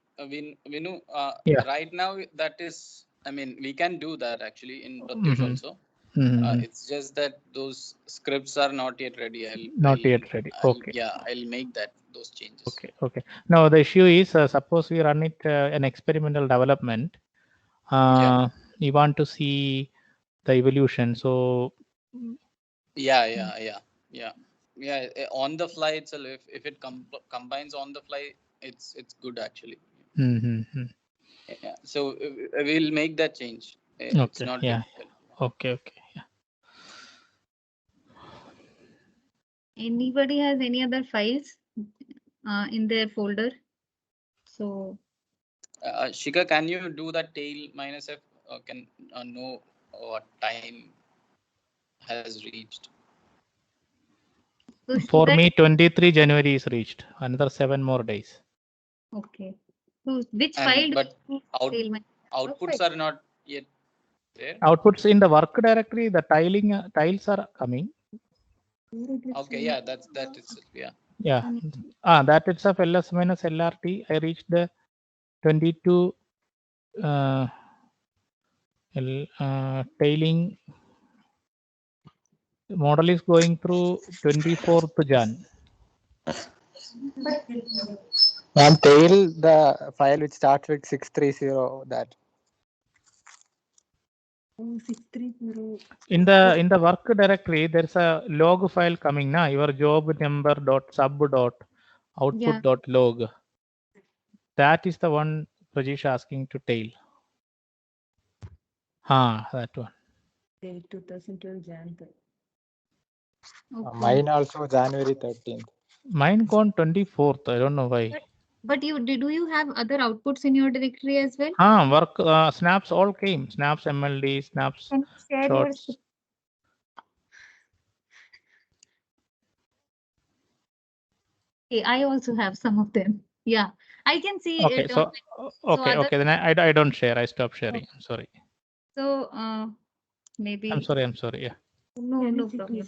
know. Yeah. Right now, that is. I mean, we can do that actually in Pratyush also. Mhm. It's just that those scripts are not yet ready. Not yet ready. Okay. Yeah, I'll make those changes. Okay. Okay. Now the issue is, suppose we run it an experimental development. We want to see the evolution. So. Yeah. On the fly itself, if it combines on the fly, it's good actually. Mm-hmm. Yeah. So we'll make that change. It's not difficult. Okay. Yeah. Anybody has any other files in their folder? So. Shika, can you do that tail minus F? Can know what time has reached? So for me, 23 January is reached. Another 7 more days. Okay. So which file? But outputs are not yet there. Outputs in the work directory, the tiles are coming. Okay, yeah, that itself, yeah. Yeah. That itself ls minus lrt. I reached the 22 tailing. Model is going through 24th Jan. And tail the file which starts with 630 that. 630. In the work directory, there's a log file coming now. Your job number dot sub dot output dot log. That is the one Prajesh asking to tail. That one. 2012 Jan. Mine also January 13th. Mine gone 24th. I don't know why. But do you have other outputs in your directory as well? Work snaps all came. Snaps MLD, snaps shots. Okay, I also have some of them. Yeah, I can see okay, it. So okay. Then I don't share. I stop sharing. I'm sorry. So maybe. I'm sorry. Yeah. No problem.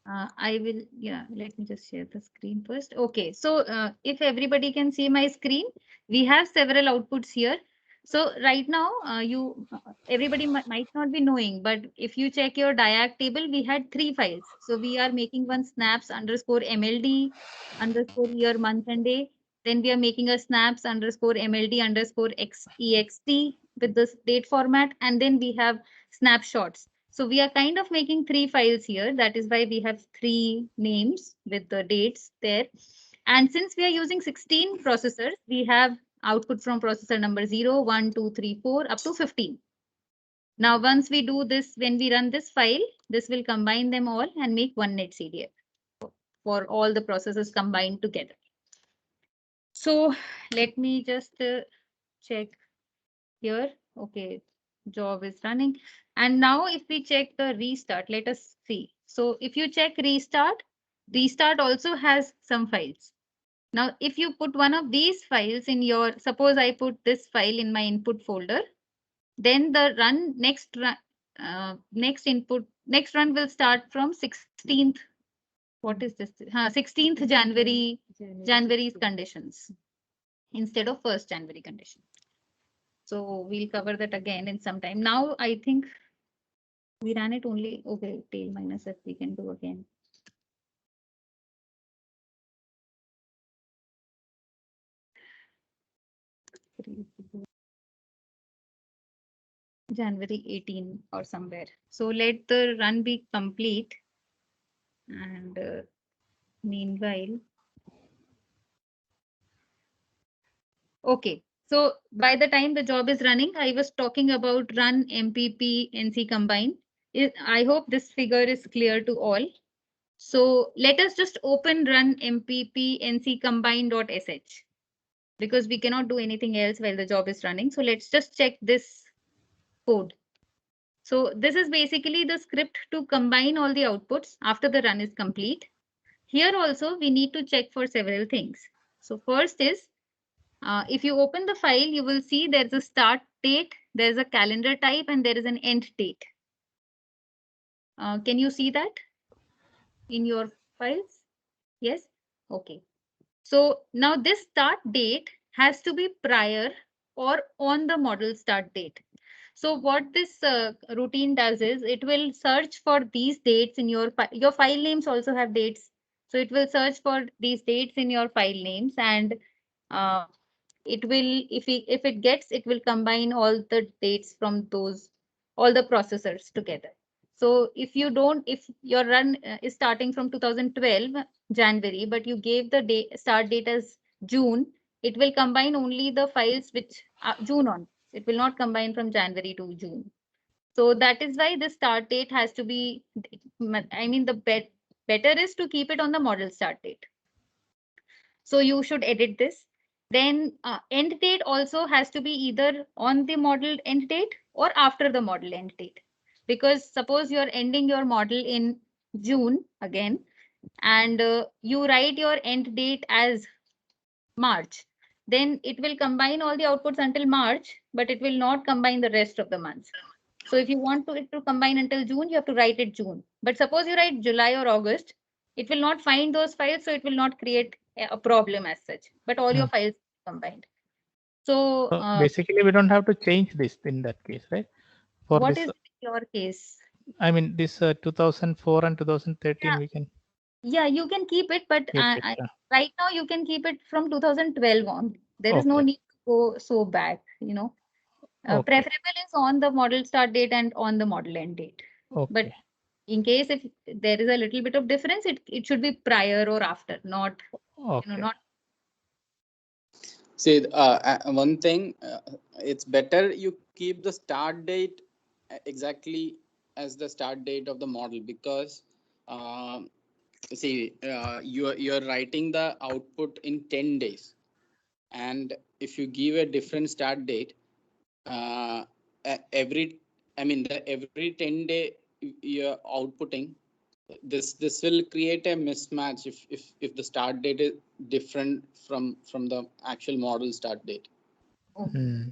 I will, let me just share the screen first. Okay, so if everybody can see my screen, we have several outputs here. So right now, everybody might not be knowing, but if you check your diag table, we had 3 files. So we are making one snaps underscore MLD underscore year, month and day. Then we are making a snaps underscore MLD underscore XEXT with this date format. And then we have snapshots. So we are kind of making 3 files here. That is why we have 3 names with the dates there. And since we are using 16 processors, we have output from processor number 0, 1, 2, 3, 4 up to 15. Now, once we do this, when we run this file, this will combine them all and make one net CDF for all the processes combined together. So let me just check here. Okay, job is running. And now if we check the restart, let us see. So if you check restart also has some files. Now, if you put one of these files in your, suppose I put this file in my input folder, then the next run will start from 16th. What is this? 16th January's conditions instead of 1st January condition. So we'll cover that again in some time. Now I think we ran it only, okay, tail minus F we can do again. January 18 or somewhere. So let the run be complete. And meanwhile, okay. So by the time the job is running, I was talking about run MPP NC combine. I hope this figure is clear to all. So let us just open run MPP NC combine.sh because we cannot do anything else while the job is running. So let's just check this code. So this is basically the script to combine all the outputs after the run is complete. Here also we need to check for several things. So first is, if you open the file, you will see there's a start date, there's a calendar type, and there is an end date. Can you see that in your files? Yes? Okay. So now this start date has to be prior or on the model start date. So what this routine does is it will search for these dates in your file names also have dates. So it will search for these dates in your file names, and it will, if it gets, it will combine all the dates from all the processors together. So if your run is starting from 2012 January, but you gave the start date as June, it will combine only the files which June on. It will not combine from January to June. So that is why the start date has to be, I mean, the better is to keep it on the model start date. So you should edit this. Then end date also has to be either on the model end date or after the model end date. Because suppose you're ending your model in June again, and you write your end date as March, then it will combine all the outputs until March, but it will not combine the rest of the months. So if you want it to combine until June, you have to write it June. But suppose you write July or August, it will not find those files, so it will not create a problem as such. But all your files combined. So basically, we don't have to change this in that case, right? For what this, is your case? I mean, this 2004 and 2013, we can Yeah, you can keep it, but keep it. right now you can keep it from 2012 on. There is no Okay. need to go so back, Okay. Preferable is on the model start date and on the model end date. But Okay. in case if there is a little bit of difference, it should be prior or after, not, Okay. not. See, one thing, it's better you keep the start date exactly as the start date of the model, because see, you're writing the output in 10 days, and if you give a different start date, every 10 day you're outputting, this will create a mismatch if the start date is different from the actual model start date. Hmm.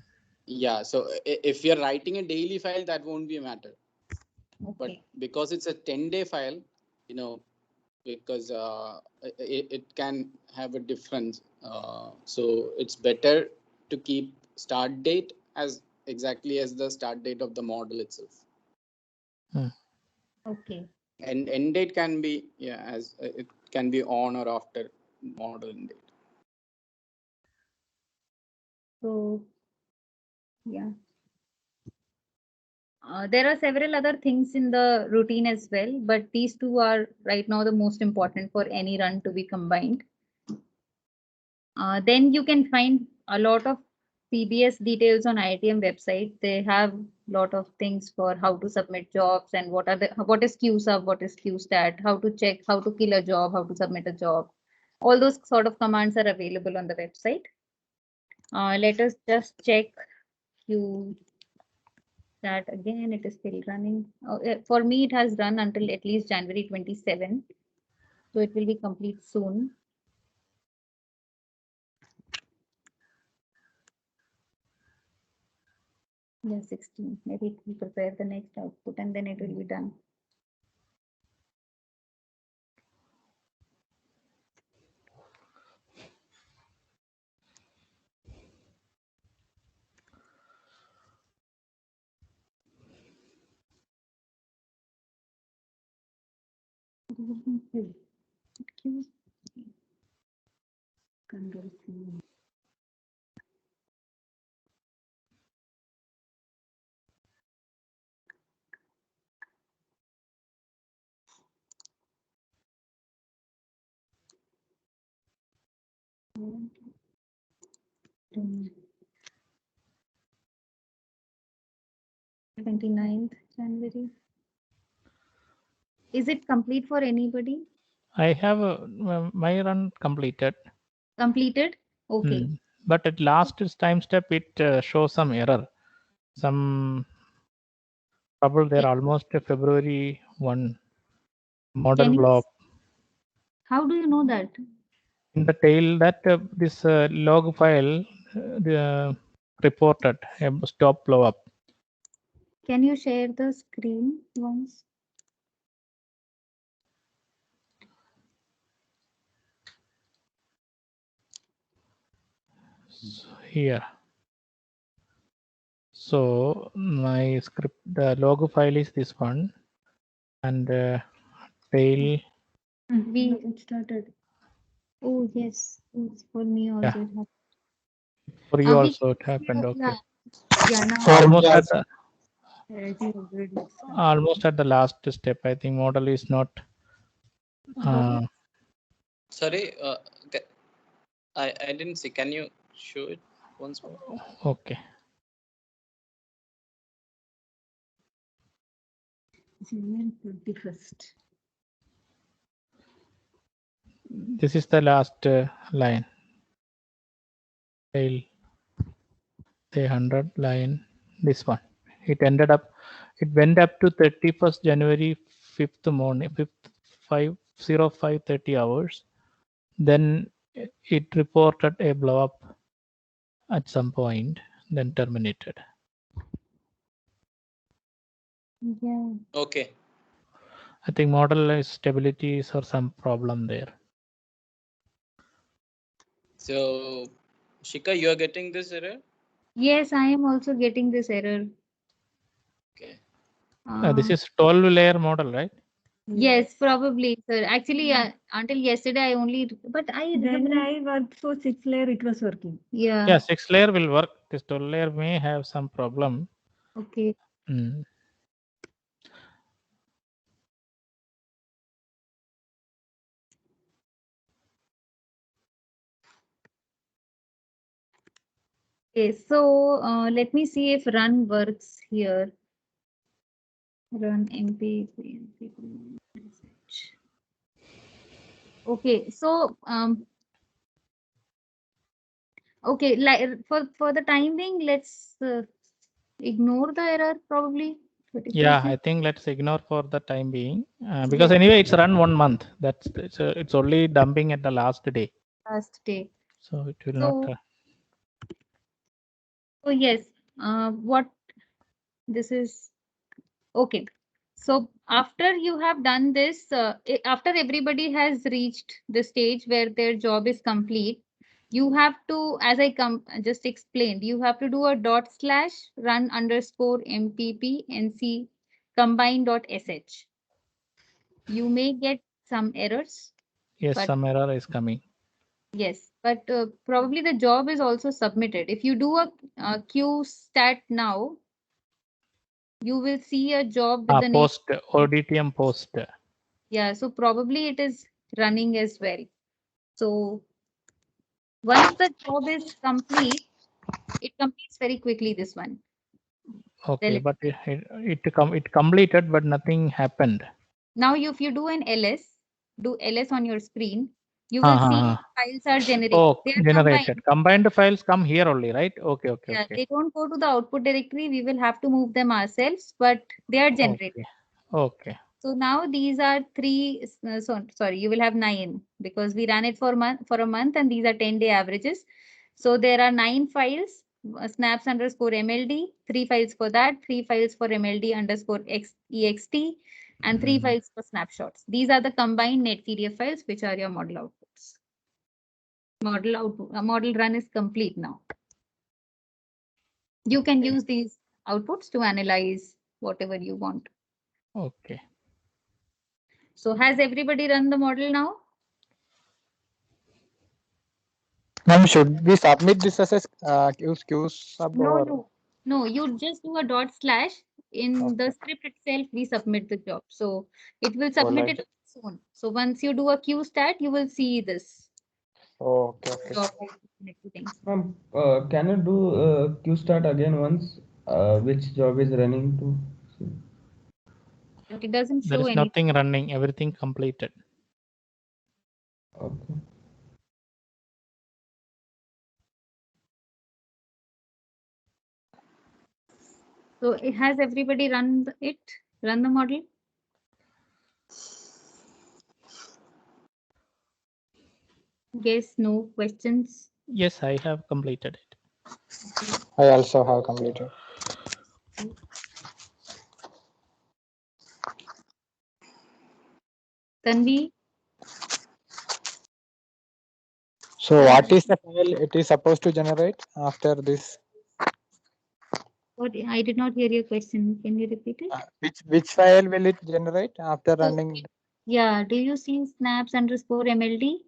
Yeah, so if you're writing a daily file, that won't be a matter. Okay. But because it's a 10-day file, because it can have a difference, so it's better to keep start date as exactly as the start date of the model itself. Okay. And end date can be, as it can be on or after model end date. So yeah. There are several other things in the routine as well, but these two are right now the most important for any run to be combined. Then you can find a lot of CBS details on IITM website. They have a lot of things for how to submit jobs and what is QSub, what is QStat, how to check, how to kill a job, how to submit a job. All those sort of commands are available on the website. Let us just check that again. It is still running. For me, it has run until at least January 27. So it will be complete soon. Yeah, 16. Maybe it will prepare the next output and then it will be done. 29th January. Is it complete for anybody? I have my run completed. Completed? Okay. But at last time step, it shows some error. Some trouble there. Almost February 1 model Can you- block. How do you know that? In the tail that this log file reported a stop blow up. Can you share the screen once? So here. So my script, the log file is this one, and tail. It started. Oh yes, it's for me also. Yeah. It happened. For you also it happened. Okay. Yeah, now Almost at the last step. I think model is not. Sorry, I didn't see. Can you show it once more? Okay. January 21st. This is the last line. Tail. The 100 line. This one. It ended up. It went up to 31st January 5th morning. 5:05:30 hours. Then it reported a blow up at some point. Then terminated. Yeah. Okay. I think model stability is or some problem there. So, Shika, you are getting this error? Yes, I am also getting this error. Okay. This is 12 layer model, right? Yes, probably, sir. Actually, until yesterday, I only, but I When remember. I worked for 6 layer, it was working. Yeah. Yeah, 6 layer will work. This 12 layer may have some problem. Okay. Okay, so let me see if run works here. Run MP. Okay, so okay, like for the time being, let's ignore the error probably. Yeah, I think let's ignore for the time being because anyway it's run 1 month. That's it's only dumping at the last day. Last day. So it will not. So yes, what this is okay. So after you have done this, after everybody has reached the stage where their job is complete, you have to, as I just explained, you have to do a /run underscore MPP NC combine.sh. You may get some errors. Yes, some error is coming. Yes, but probably the job is also submitted. If you do a Q stat now, you will see a job with the name. Post ODTM post. Yeah, so probably it is running as well. So once the job is complete, it completes very quickly, this one. Okay, but it completed, but nothing happened. Now, if you do an do ls on your screen, you will see files are generated. Oh, they are generated. Combined files come here only, right? Okay, okay, yeah, okay. They don't go to the output directory. We will have to move them ourselves, but they are generated. Okay. So now these are three. Sorry, you will have 9 because we ran it for a month, and these are 10-day averages. So there are 9 files. Snaps underscore MLD, 3 files for that, 3 files for MLD underscore EXT, and 3 files for snapshots. These are the combined net PDF files, which are your model outputs. Model run is complete now. You can use these outputs to analyze whatever you want. Okay. So has everybody run the model now? Ma'am, should we submit this as a Q sub or? No, you just do a dot slash. In the script itself, we submit the job. So it will submit like it soon. So once you do a Q stat, you will see this. Oh, okay. Job connected things. Ma'am, can you do Q start again once? Which job is running to? But it doesn't There show is anything. nothing running, everything completed. Okay. So it has everybody run run the model? Yes, no questions. Yes, I have completed it. I also have completed. Tanvi, So what is the file it is supposed to generate after this? what I did not hear your question. Can you repeat it? Which file will it generate after So, running? yeah, do you see snaps_MLD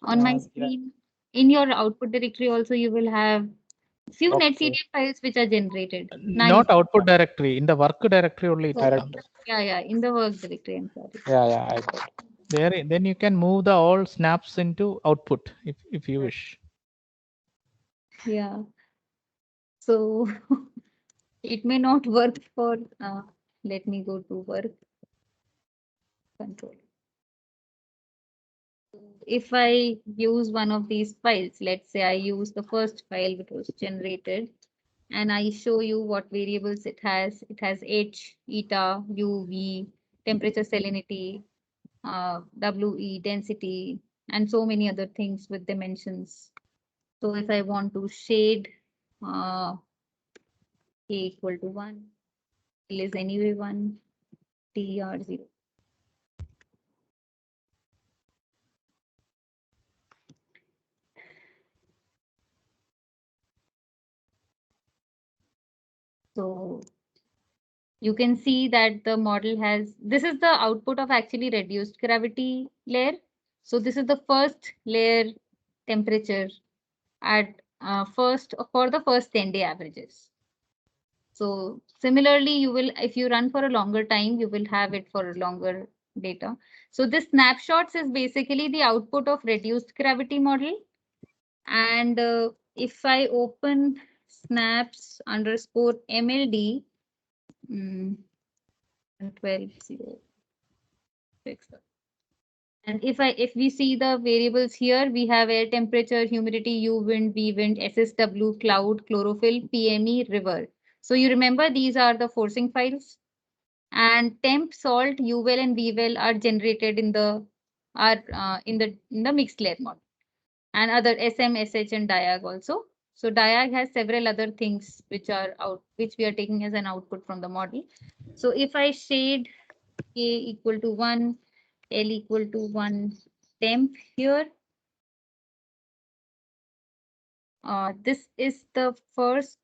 on my Yeah. screen? In your output directory also you will have few Okay. netcdf files which are generated. Not output directory, in the work directory only it So, comes. yeah, in the work directory, I'm sorry. Yeah, I got it. There, then you can move the all snaps into output if you wish. Yeah. So it may not work for, let me go to work control. If I use one of these files, let's say I use the first file which was generated, and I show you what variables it has. It has H, eta, U, V, temperature, salinity, WE, density, and so many other things with dimensions. So if I want to shade K equal to 1, L is anyway 1, TR 0. So you can see that the model has, this is the output of actually reduced gravity layer. So this is the first layer temperature at first for the first 10-day averages. So similarly, you will, if you run for a longer time, you will have it for longer data. So this snapshots is basically the output of reduced gravity model. And if I open snaps_MLD, 12.0. And if we see the variables here, we have air temperature, humidity, U wind, V wind, SSW, cloud, chlorophyll, PME, river. So you remember these are the forcing files. And temp, salt, U well, and V well are generated in the in the mixed layer model. And other SM, SH, and diag also. So diag has several other things which are which we are taking as an output from the model. So if I shade K equal to 1, L equal to 1 temp here. This is the first,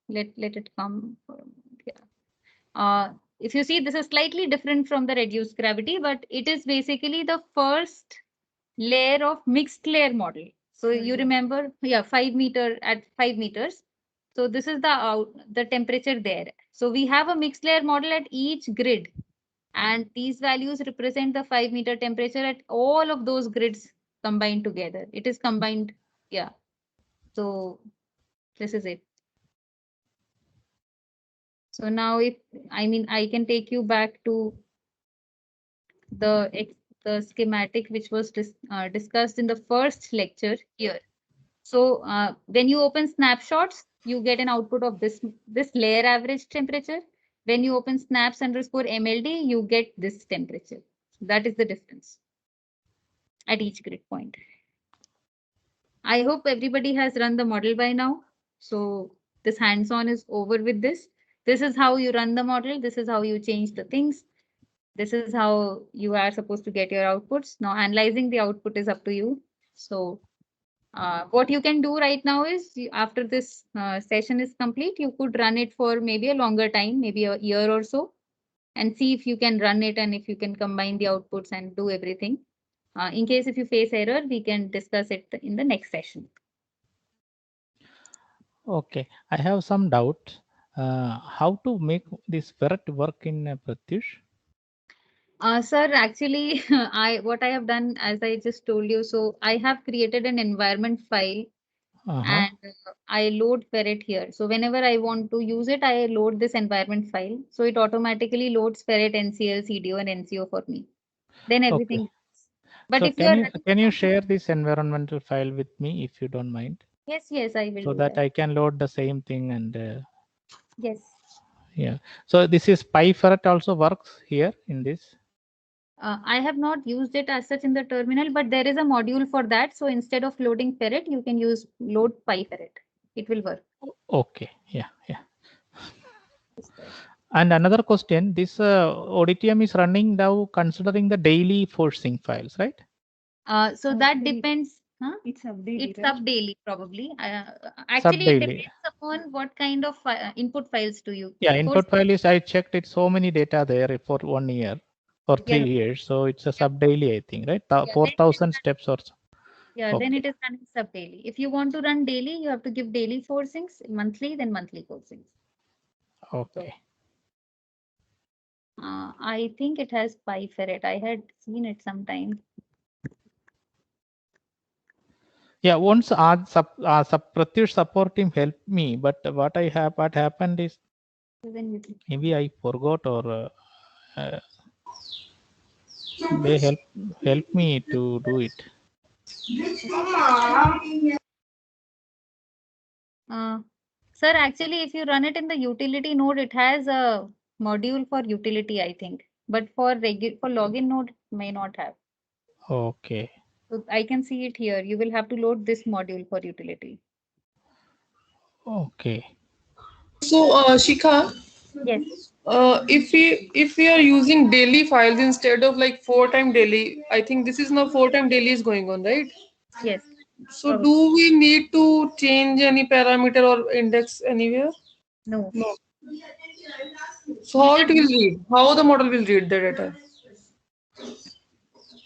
let it come. Yeah. If you see, this is slightly different from the reduced gravity, but it is basically the first layer of mixed layer model. So you remember, yeah, 5 meter at 5 meters. So this is the temperature there. So we have a mixed layer model at each grid. And these values represent the 5 meter temperature at all of those grids combined together. It is combined. Yeah. So this is it. So now I can take you back to the schematic which was discussed in the first lecture here. So when you open snapshots, you get an output of this layer average temperature. When you open snaps_MLD, you get this temperature. So that is the difference at each grid point. I hope everybody has run the model by now. So this hands-on is over with this. This is how you run the model. This is how you change the things. This is how you are supposed to get your outputs. Now analyzing the output is up to you. So what you can do right now is after this session is complete, you could run it for maybe a longer time, maybe a year or so. and see if you can run it and if you can combine the outputs and do everything. In case if you face error, we can discuss it in the next session. Okay, I have some doubt. How to make this ferret work in Pratyush? Sir, actually, what I have done, as I just told you, so I have created an environment file and I load ferret here. So whenever I want to use it, I load this environment file. So it automatically loads ferret, NCL, CDO, and NCO for me. Then everything. But so if you are can you share this environmental file with me if you don't mind? yes, I will So do that that. I can load the same thing and Yes. yeah. So this is PyFerret also works here in this. I have not used it as such in the terminal, but there is a module for that. So instead of loading ferret, you can use load PyFerret. It will work. Okay. Yeah. And another question, this ODTM is running now considering the daily forcing files, right? So that depends. It's up daily, It's right? up daily probably. Actually, it Sub-daily. depends upon what kind of input files do you. Yeah, For input file is, I checked it, so many data there for 1 year or 3 Yeah. years. So it's a sub-daily, I think, right? Yeah, then it 4,000 is steps or so. Yeah, then Okay. it is running sub daily. If you want to run daily, you have to give daily forcings, monthly, then monthly forcings. Okay. I think it has PyFerret. I had seen it sometime. Yeah, once Pratyush support team helped me, but what happened is maybe I forgot or they help me to do it. Sir, actually, if you run it in the utility node, it has a module for utility, I think. But for login node, it may not have. Okay. So I can see it here. You will have to load this module for utility. Okay. So, Shikha, Yes. if we are using daily files instead of like 4-time daily, I think this is now 4-time daily is going on, right? Yes. So, do we need to change any parameter or index anywhere? No. No. So, how it will read? How the model will read the data?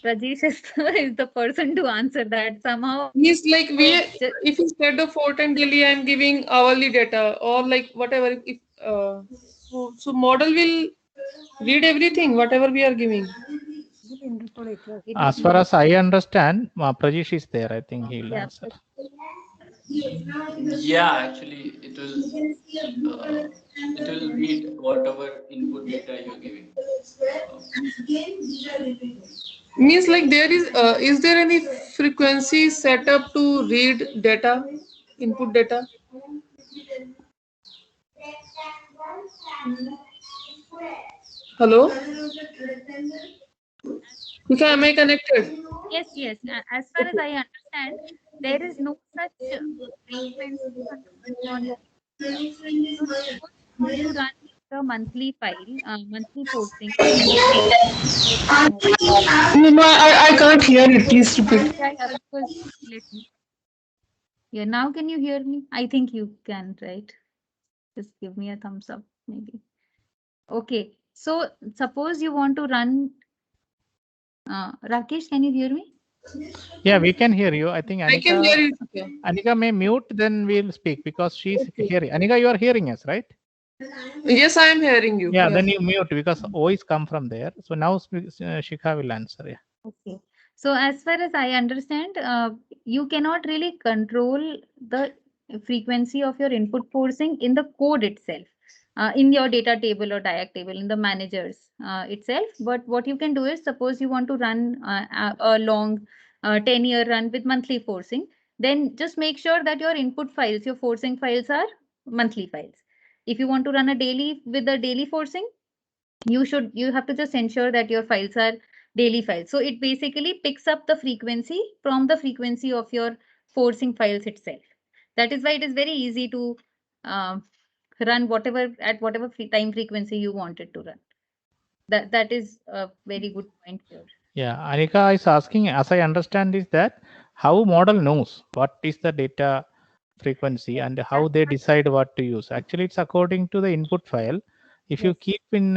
Rajesh is the person to answer that somehow. Means like if instead of 4-time daily, I'm giving hourly data or like whatever. If so model will read everything whatever we are giving. As far as I understand, Prajesh is there. I think he will answer. Yeah, actually, it will read whatever input data you're giving. Means like there is there any frequency set up to read data, input data? Hello? Okay, am I connected? Yes. As far as I understand, there is no such frequency on so suppose you want to run the monthly file, monthly posting. No, I can't hear it. Please repeat. Yeah, because let me. Yeah, now can you hear me? I think you can, right? Just give me a thumbs up, maybe. Okay, so suppose you want to run. Rakesh, can you hear me? Yeah, we can hear you. I think Anika, I can hear you. Okay. Anika may mute, then we'll speak because she's hearing. Anika, you are hearing us, right? Yes, I am hearing you. Yeah, then you mute because voice come from there. So now Shikha will answer. Yeah. Okay. So as far as I understand, you cannot really control the frequency of your input forcing in the code itself, in your data table or diag table in the managers itself. But what you can do is, suppose you want to run a long 10-year run with monthly forcing, then just make sure that your input files, your forcing files are monthly files. If you want to run a daily with the daily forcing, you have to just ensure that your files are daily files. So it basically picks up the frequency from the frequency of your forcing files itself. That is why it is very easy to run whatever at whatever time frequency you want it to run. That is a very good point here. Yeah, Anika is asking, as I understand, is that how model knows what is the data frequency and how they decide what to use. Actually, it's according to the input file. If you Yes. keep in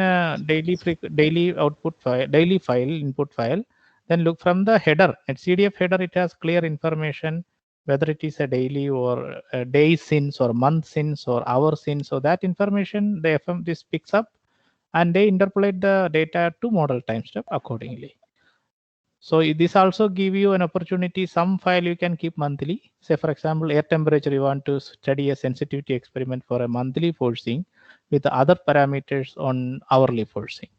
daily output file, daily file, input file, then look from the header. At CDF header, it has clear information whether it is a daily or a day since or month since or hour since. So that information the this picks up, and they interpolate the data to model time step accordingly. So this also give you an opportunity. Some file you can keep monthly. Say for example, air temperature, you want to study a sensitivity experiment for a monthly forcing with the other parameters on hourly forcing.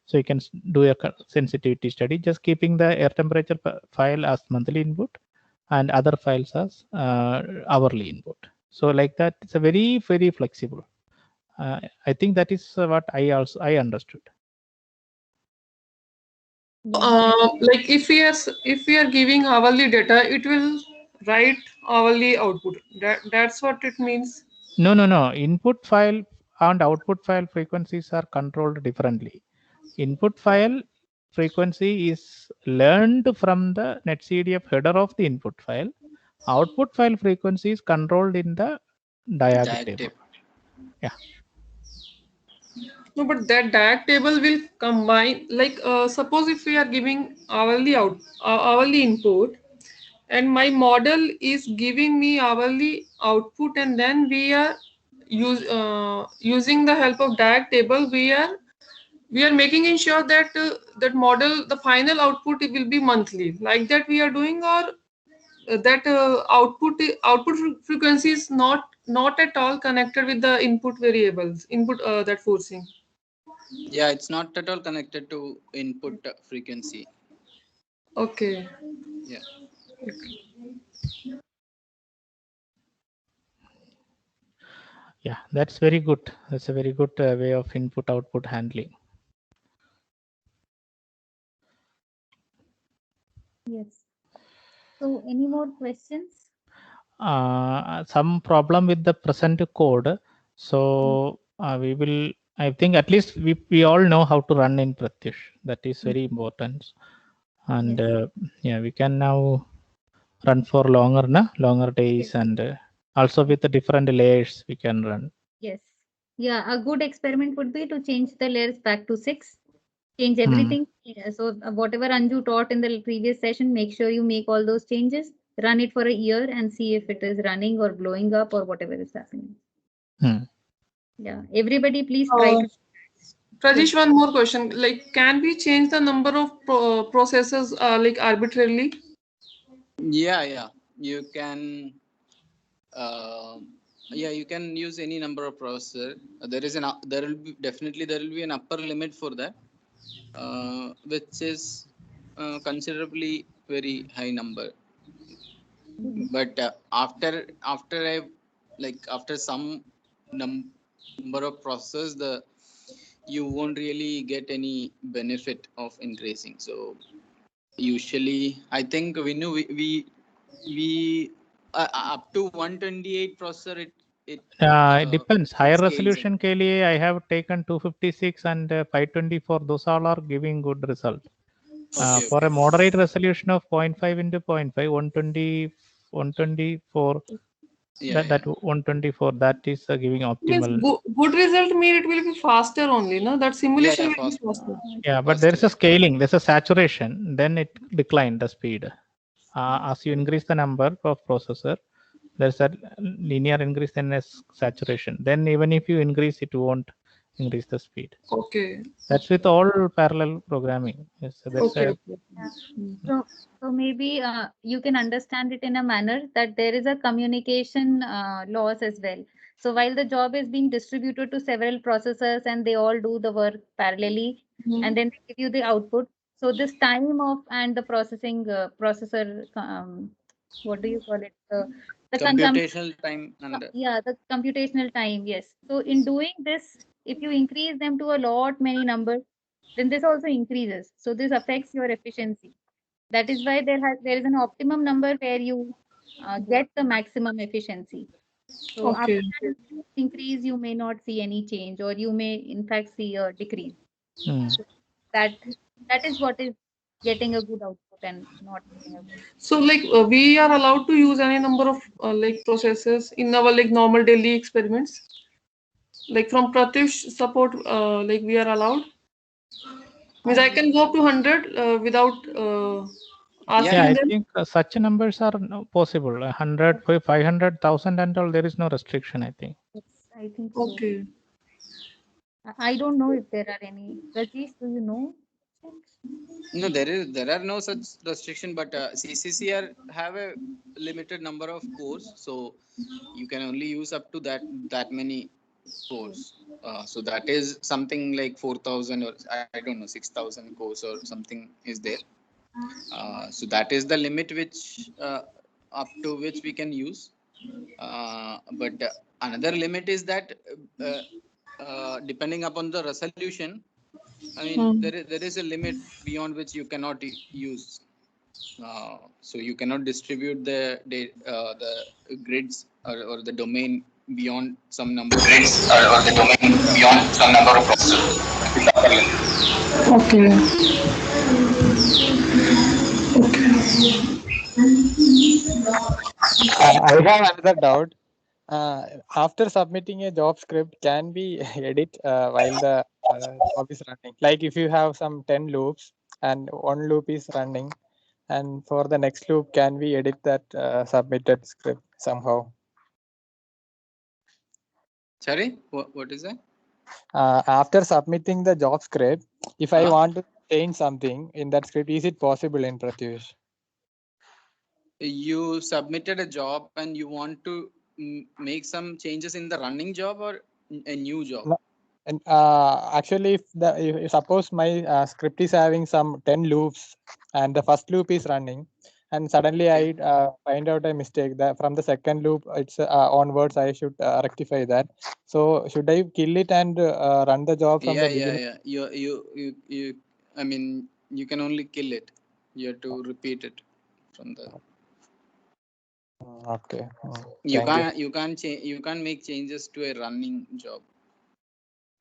So you can do a sensitivity study, just keeping the air temperature file as monthly input and other files as hourly input. So like that, it's a very, very flexible. I think that is what I understood. Like if we are giving hourly data, it will write hourly output. That's what it means. No. Input file and output file frequencies are controlled differently. Input file frequency is learned from the netcdf header of the input file. Output file frequency is controlled in the diag table. Yeah. No, but that DAG table will combine, like suppose if we are giving hourly input, and my model is giving me hourly output, and then we are using the help of DAG table, we are making ensure that that model, the final output, it will be monthly, like that we are doing, or that output frequency is not at all connected with the input variables, that forcing. Yeah, it's not at all connected to input frequency. Okay. Yeah. Yeah, that's very good. That's a very good way of input output handling. Yes. So any more questions? Some problem with the present code. So we will, I think at least we all know how to run in Pratyush. That is very important. And yeah, we can now run for longer days, and also with the different layers we can run. Yes. Yeah, a good experiment would be to change the layers back to 6. Change everything. Yeah, so whatever Anju taught in the previous session, make sure you make all those changes. Run it for a year and see if it is running or blowing up or whatever is happening. Yeah, everybody please try to. Rajesh, one more question. Like, can we change the number of processes like arbitrarily? Yeah. You can. Yeah, you can use any number of processor. There will be an upper limit for that, which is considerably very high number. But after some number of processors, you won't really get any benefit of increasing. So usually, I think we up to 128 processor it depends. Higher scales resolution ke liye I have taken 256 and 524. Those all are giving good result. For a moderate resolution of 0.5 into 0.5, 124. That 124, that is giving optimal. Good result mean it will be faster only, no? That simulation will be faster. Yeah, but there is a scaling, there's a saturation, then it decline the speed. As you increase the number of processor, there's a linear increase in a saturation. Then even if you increase, it won't increase the speed. Okay. That's with all parallel programming. Yes, so that's Okay. So maybe you can understand it in a manner that there is a communication loss as well. So while the job is being distributed to several processors and they all do the work parallelly, and then they give you the output. So this time of and the processing processor, what do you call it? The computational time and yeah, the computational time. Yes. So in doing this, if you increase them to a lot many numbers, then this also increases. So this affects your efficiency. That is why there is an optimum number where you get the maximum efficiency. So after that increase, you may not see any change, or you may in fact see a decrease. So that is what is getting a good output and not getting a good. So like we are allowed to use any number of like processes in our like normal daily experiments. Like from Pratyush support, like we are allowed. Means I can go up to 100 without asking Yeah, I them. think such numbers are possible. 100, 500,000 and all, there is no restriction, I think. Yes, I think so. Okay. I don't know if there are any. Rajesh, do you know? No, there are no such restriction, but CCCR have a limited number of cores, so you can only use up to that many cores. So that is something like 4,000 or I don't know 6,000 cores or something is there. So that is the limit which up to which we can use. But another limit is that depending upon the resolution, I mean there is a limit beyond which you cannot use. So you cannot distribute the grids or the domain beyond some number of Grids or the domain beyond some number of processors. Okay. I have another doubt. After submitting a job script, can we edit while the job is running? Like if you have some 10 loops and one loop is running, and for the next loop, can we edit that submitted script somehow? Sorry, what is that? After submitting the job script, if I Uh-huh. want to change something in that script, is it possible in Pratyush? You submitted a job and you want to make some changes in the running job or a new job? No. And actually, if suppose my script is having some 10 loops and the first loop is running, and suddenly Okay. I find out a mistake that from the second loop it's onwards, I should rectify that. So should I kill it and run the job from the beginning? Yeah. You. I mean, you can only kill it. You have to repeat it from the. Okay. You Thank you. can't you can't make changes to a running job.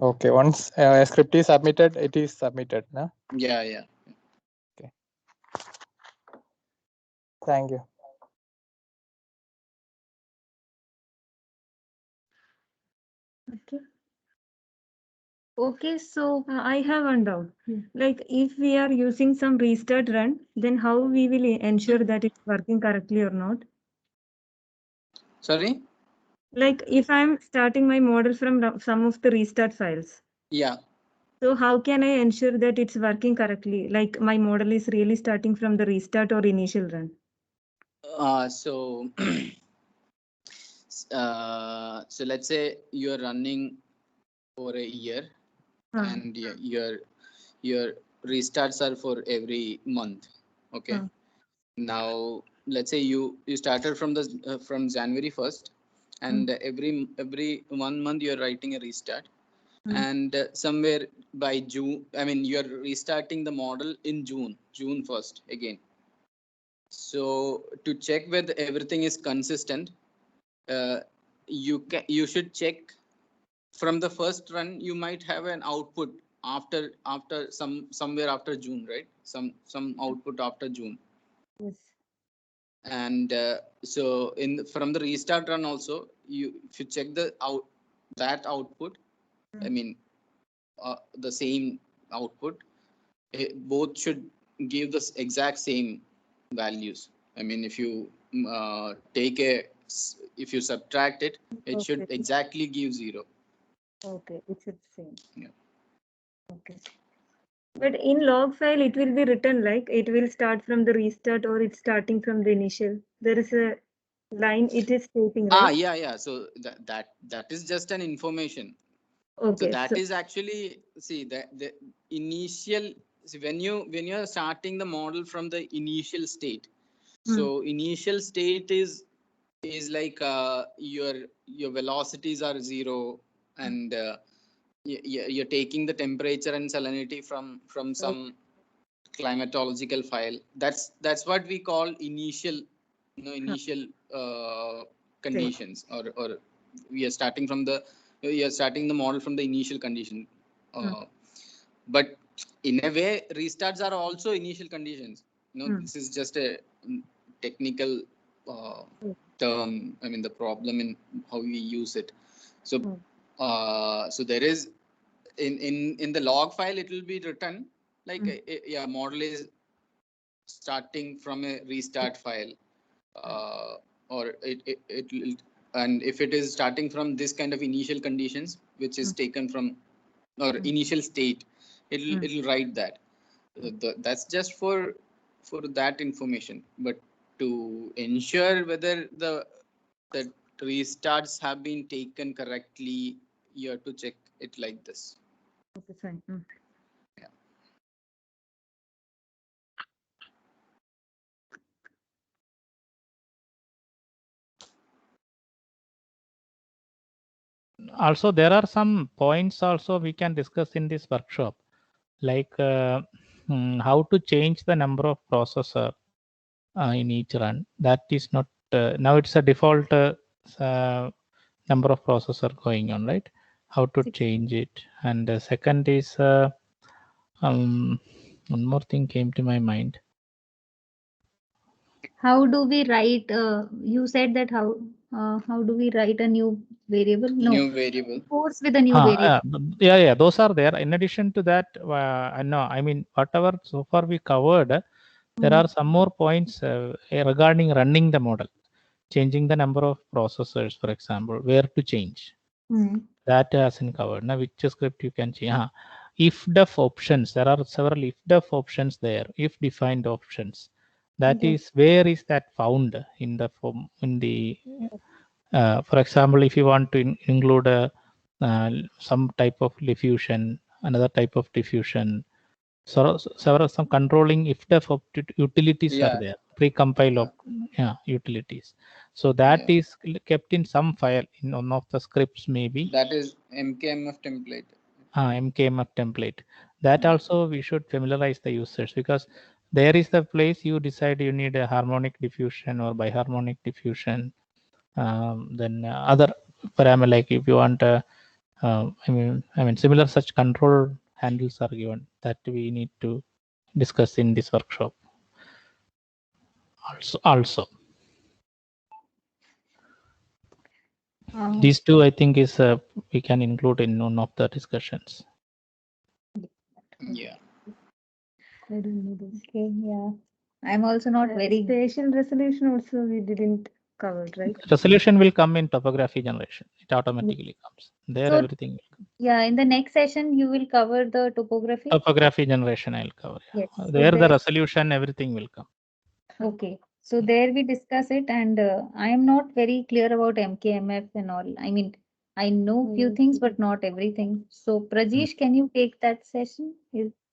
Okay. Once a script is submitted, it is submitted. No? Yeah. Okay. Thank you. Okay. Okay, so I have one doubt. Like if we are using some restart run, then how we will ensure that it's working correctly or not? Sorry. Like if I'm starting my model from some of the restart files. Yeah. So how can I ensure that it's working correctly? Like my model is really starting from the restart or initial run? So so let's say you're running for a year and your restarts are for every month. Okay. Now let's say you started from the from January 1st, and every 1 month you're writing a restart, and somewhere by June, I mean you're restarting the model in June 1st again. So to check whether everything is consistent, you should check from the first run. You might have an output after somewhere after June, right? Some output after June. yes. And so from the restart run also, if you check that output, I mean the same output, both should give the exact same values. I mean, if you if you subtract it, it should Okay. exactly give 0. Okay, it should same. Yeah. Okay. But in log file, it will be written like it will start from the restart or it's starting from the initial. There is a line it is stating, right? Yeah. So that is just an information. So Okay. that is actually, see, the initial, see, when you're starting the model from the initial state. So initial state is like your velocities are 0, and you're taking the temperature and salinity from some climatological file. That's what we call initial conditions, or we are starting the model from the initial condition. But in a way, restarts are also initial conditions. This is just a technical term. I mean, the problem in how we use it. So So there is in the log file, it will be written like yeah, model is starting from a restart file, or it and if it is starting from this kind of initial conditions, which is taken from or initial state, it'll write that. That's just for that information. But to ensure whether the restarts have been taken correctly, you have to check it like this. Okay, fine. Yeah. Also, there are some points also we can discuss in this workshop, like how to change the number of processor in each run. That is not now it's a default number of processor going on, right? How to change it. And second is one more thing came to my mind. How do we write? You said that how do we write a new variable? No. New variable. Force with a new variable. Yeah, those are there. In addition to that, no, I mean, whatever so far we covered, there are some more points regarding running the model, changing the number of processors, for example, where to change. That hasn't covered. Now, which script you can change? If def options, there are several if def options there, if defined options. That is, where is that found in the form, in the for example, if you want to include some type of diffusion, another type of diffusion, so several some controlling if def utilities are there, precompile utilities. So that is kept in some file in one of the scripts, maybe. That is MKMF template. MKMF template. That also we should familiarize the users, because there is the place you decide you need a harmonic diffusion or biharmonic diffusion. Then other parameter, like if you want I mean similar such control handles are given that we need to discuss in this workshop also. These two I think is we can include in one of the discussions. Yeah. I don't know this. Okay, yeah. I'm also not very Spatial resolution also we didn't cover, right? Resolution will come in topography generation. It automatically comes. There So, everything will come. Yeah, in the next session you will cover the topography. Topography generation I'll cover. Yes. So There the resolution, everything will come. Okay. So there we discuss it, and I am not very clear about MKMF and all. I mean, I know few things, but not everything. So Prajesh, can you take that session?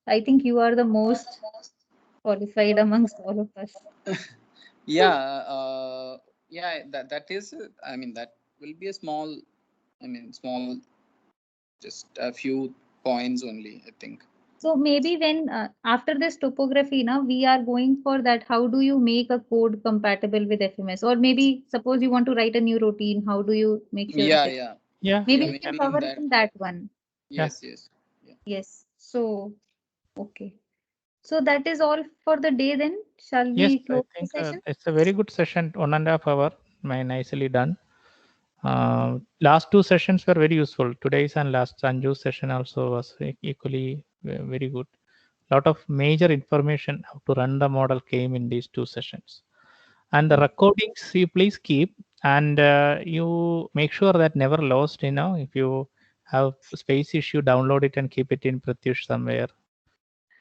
I think you are the most qualified amongst all of us. Yeah, that is, I mean, that will be a small, just a few points only, I think. So maybe when after this topography, now we are going for that. How do you make a code compatible with FMS? Or maybe suppose you want to write a new routine. How do you make sure? Yeah. Maybe we can cover it in that one. Yes. Yes. So okay. So that is all for the day then. Shall we Yes, close I think the session? it's a very good session, 1.5 hours, nicely done. Last two sessions were very useful. Today's and last Sanju's session also was equally very good. Lot of major information how to run the model came in these two sessions. And the recordings you please keep, and you make sure that never lost. If you have space issue, download it and keep it in Pratyush somewhere.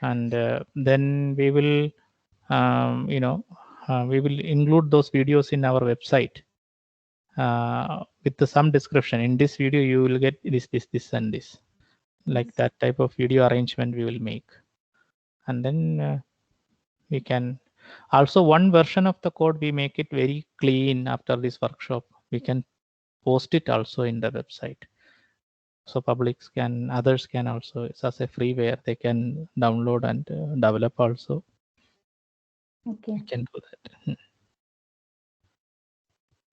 And then we will we will include those videos in our website with some description. In this video you will get this and this, like that type of video arrangement we will make. And then we can also, one version of the code we make it very clean. After this workshop we can post it also in the website, so others can also, it's as a freeware, they can download and develop also. Okay. We can do that.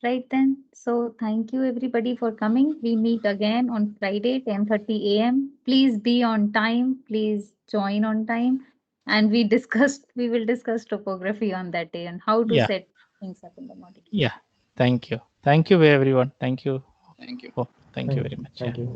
Right then. So thank you everybody for coming. We meet again on Friday, 10:30 a.m. Please be on time. Please join on time. And we will discuss topography on that day and how to set things up in the model. Yeah. Thank you. Thank you everyone. Thank you. Thank you. Thank you very much. Thank you.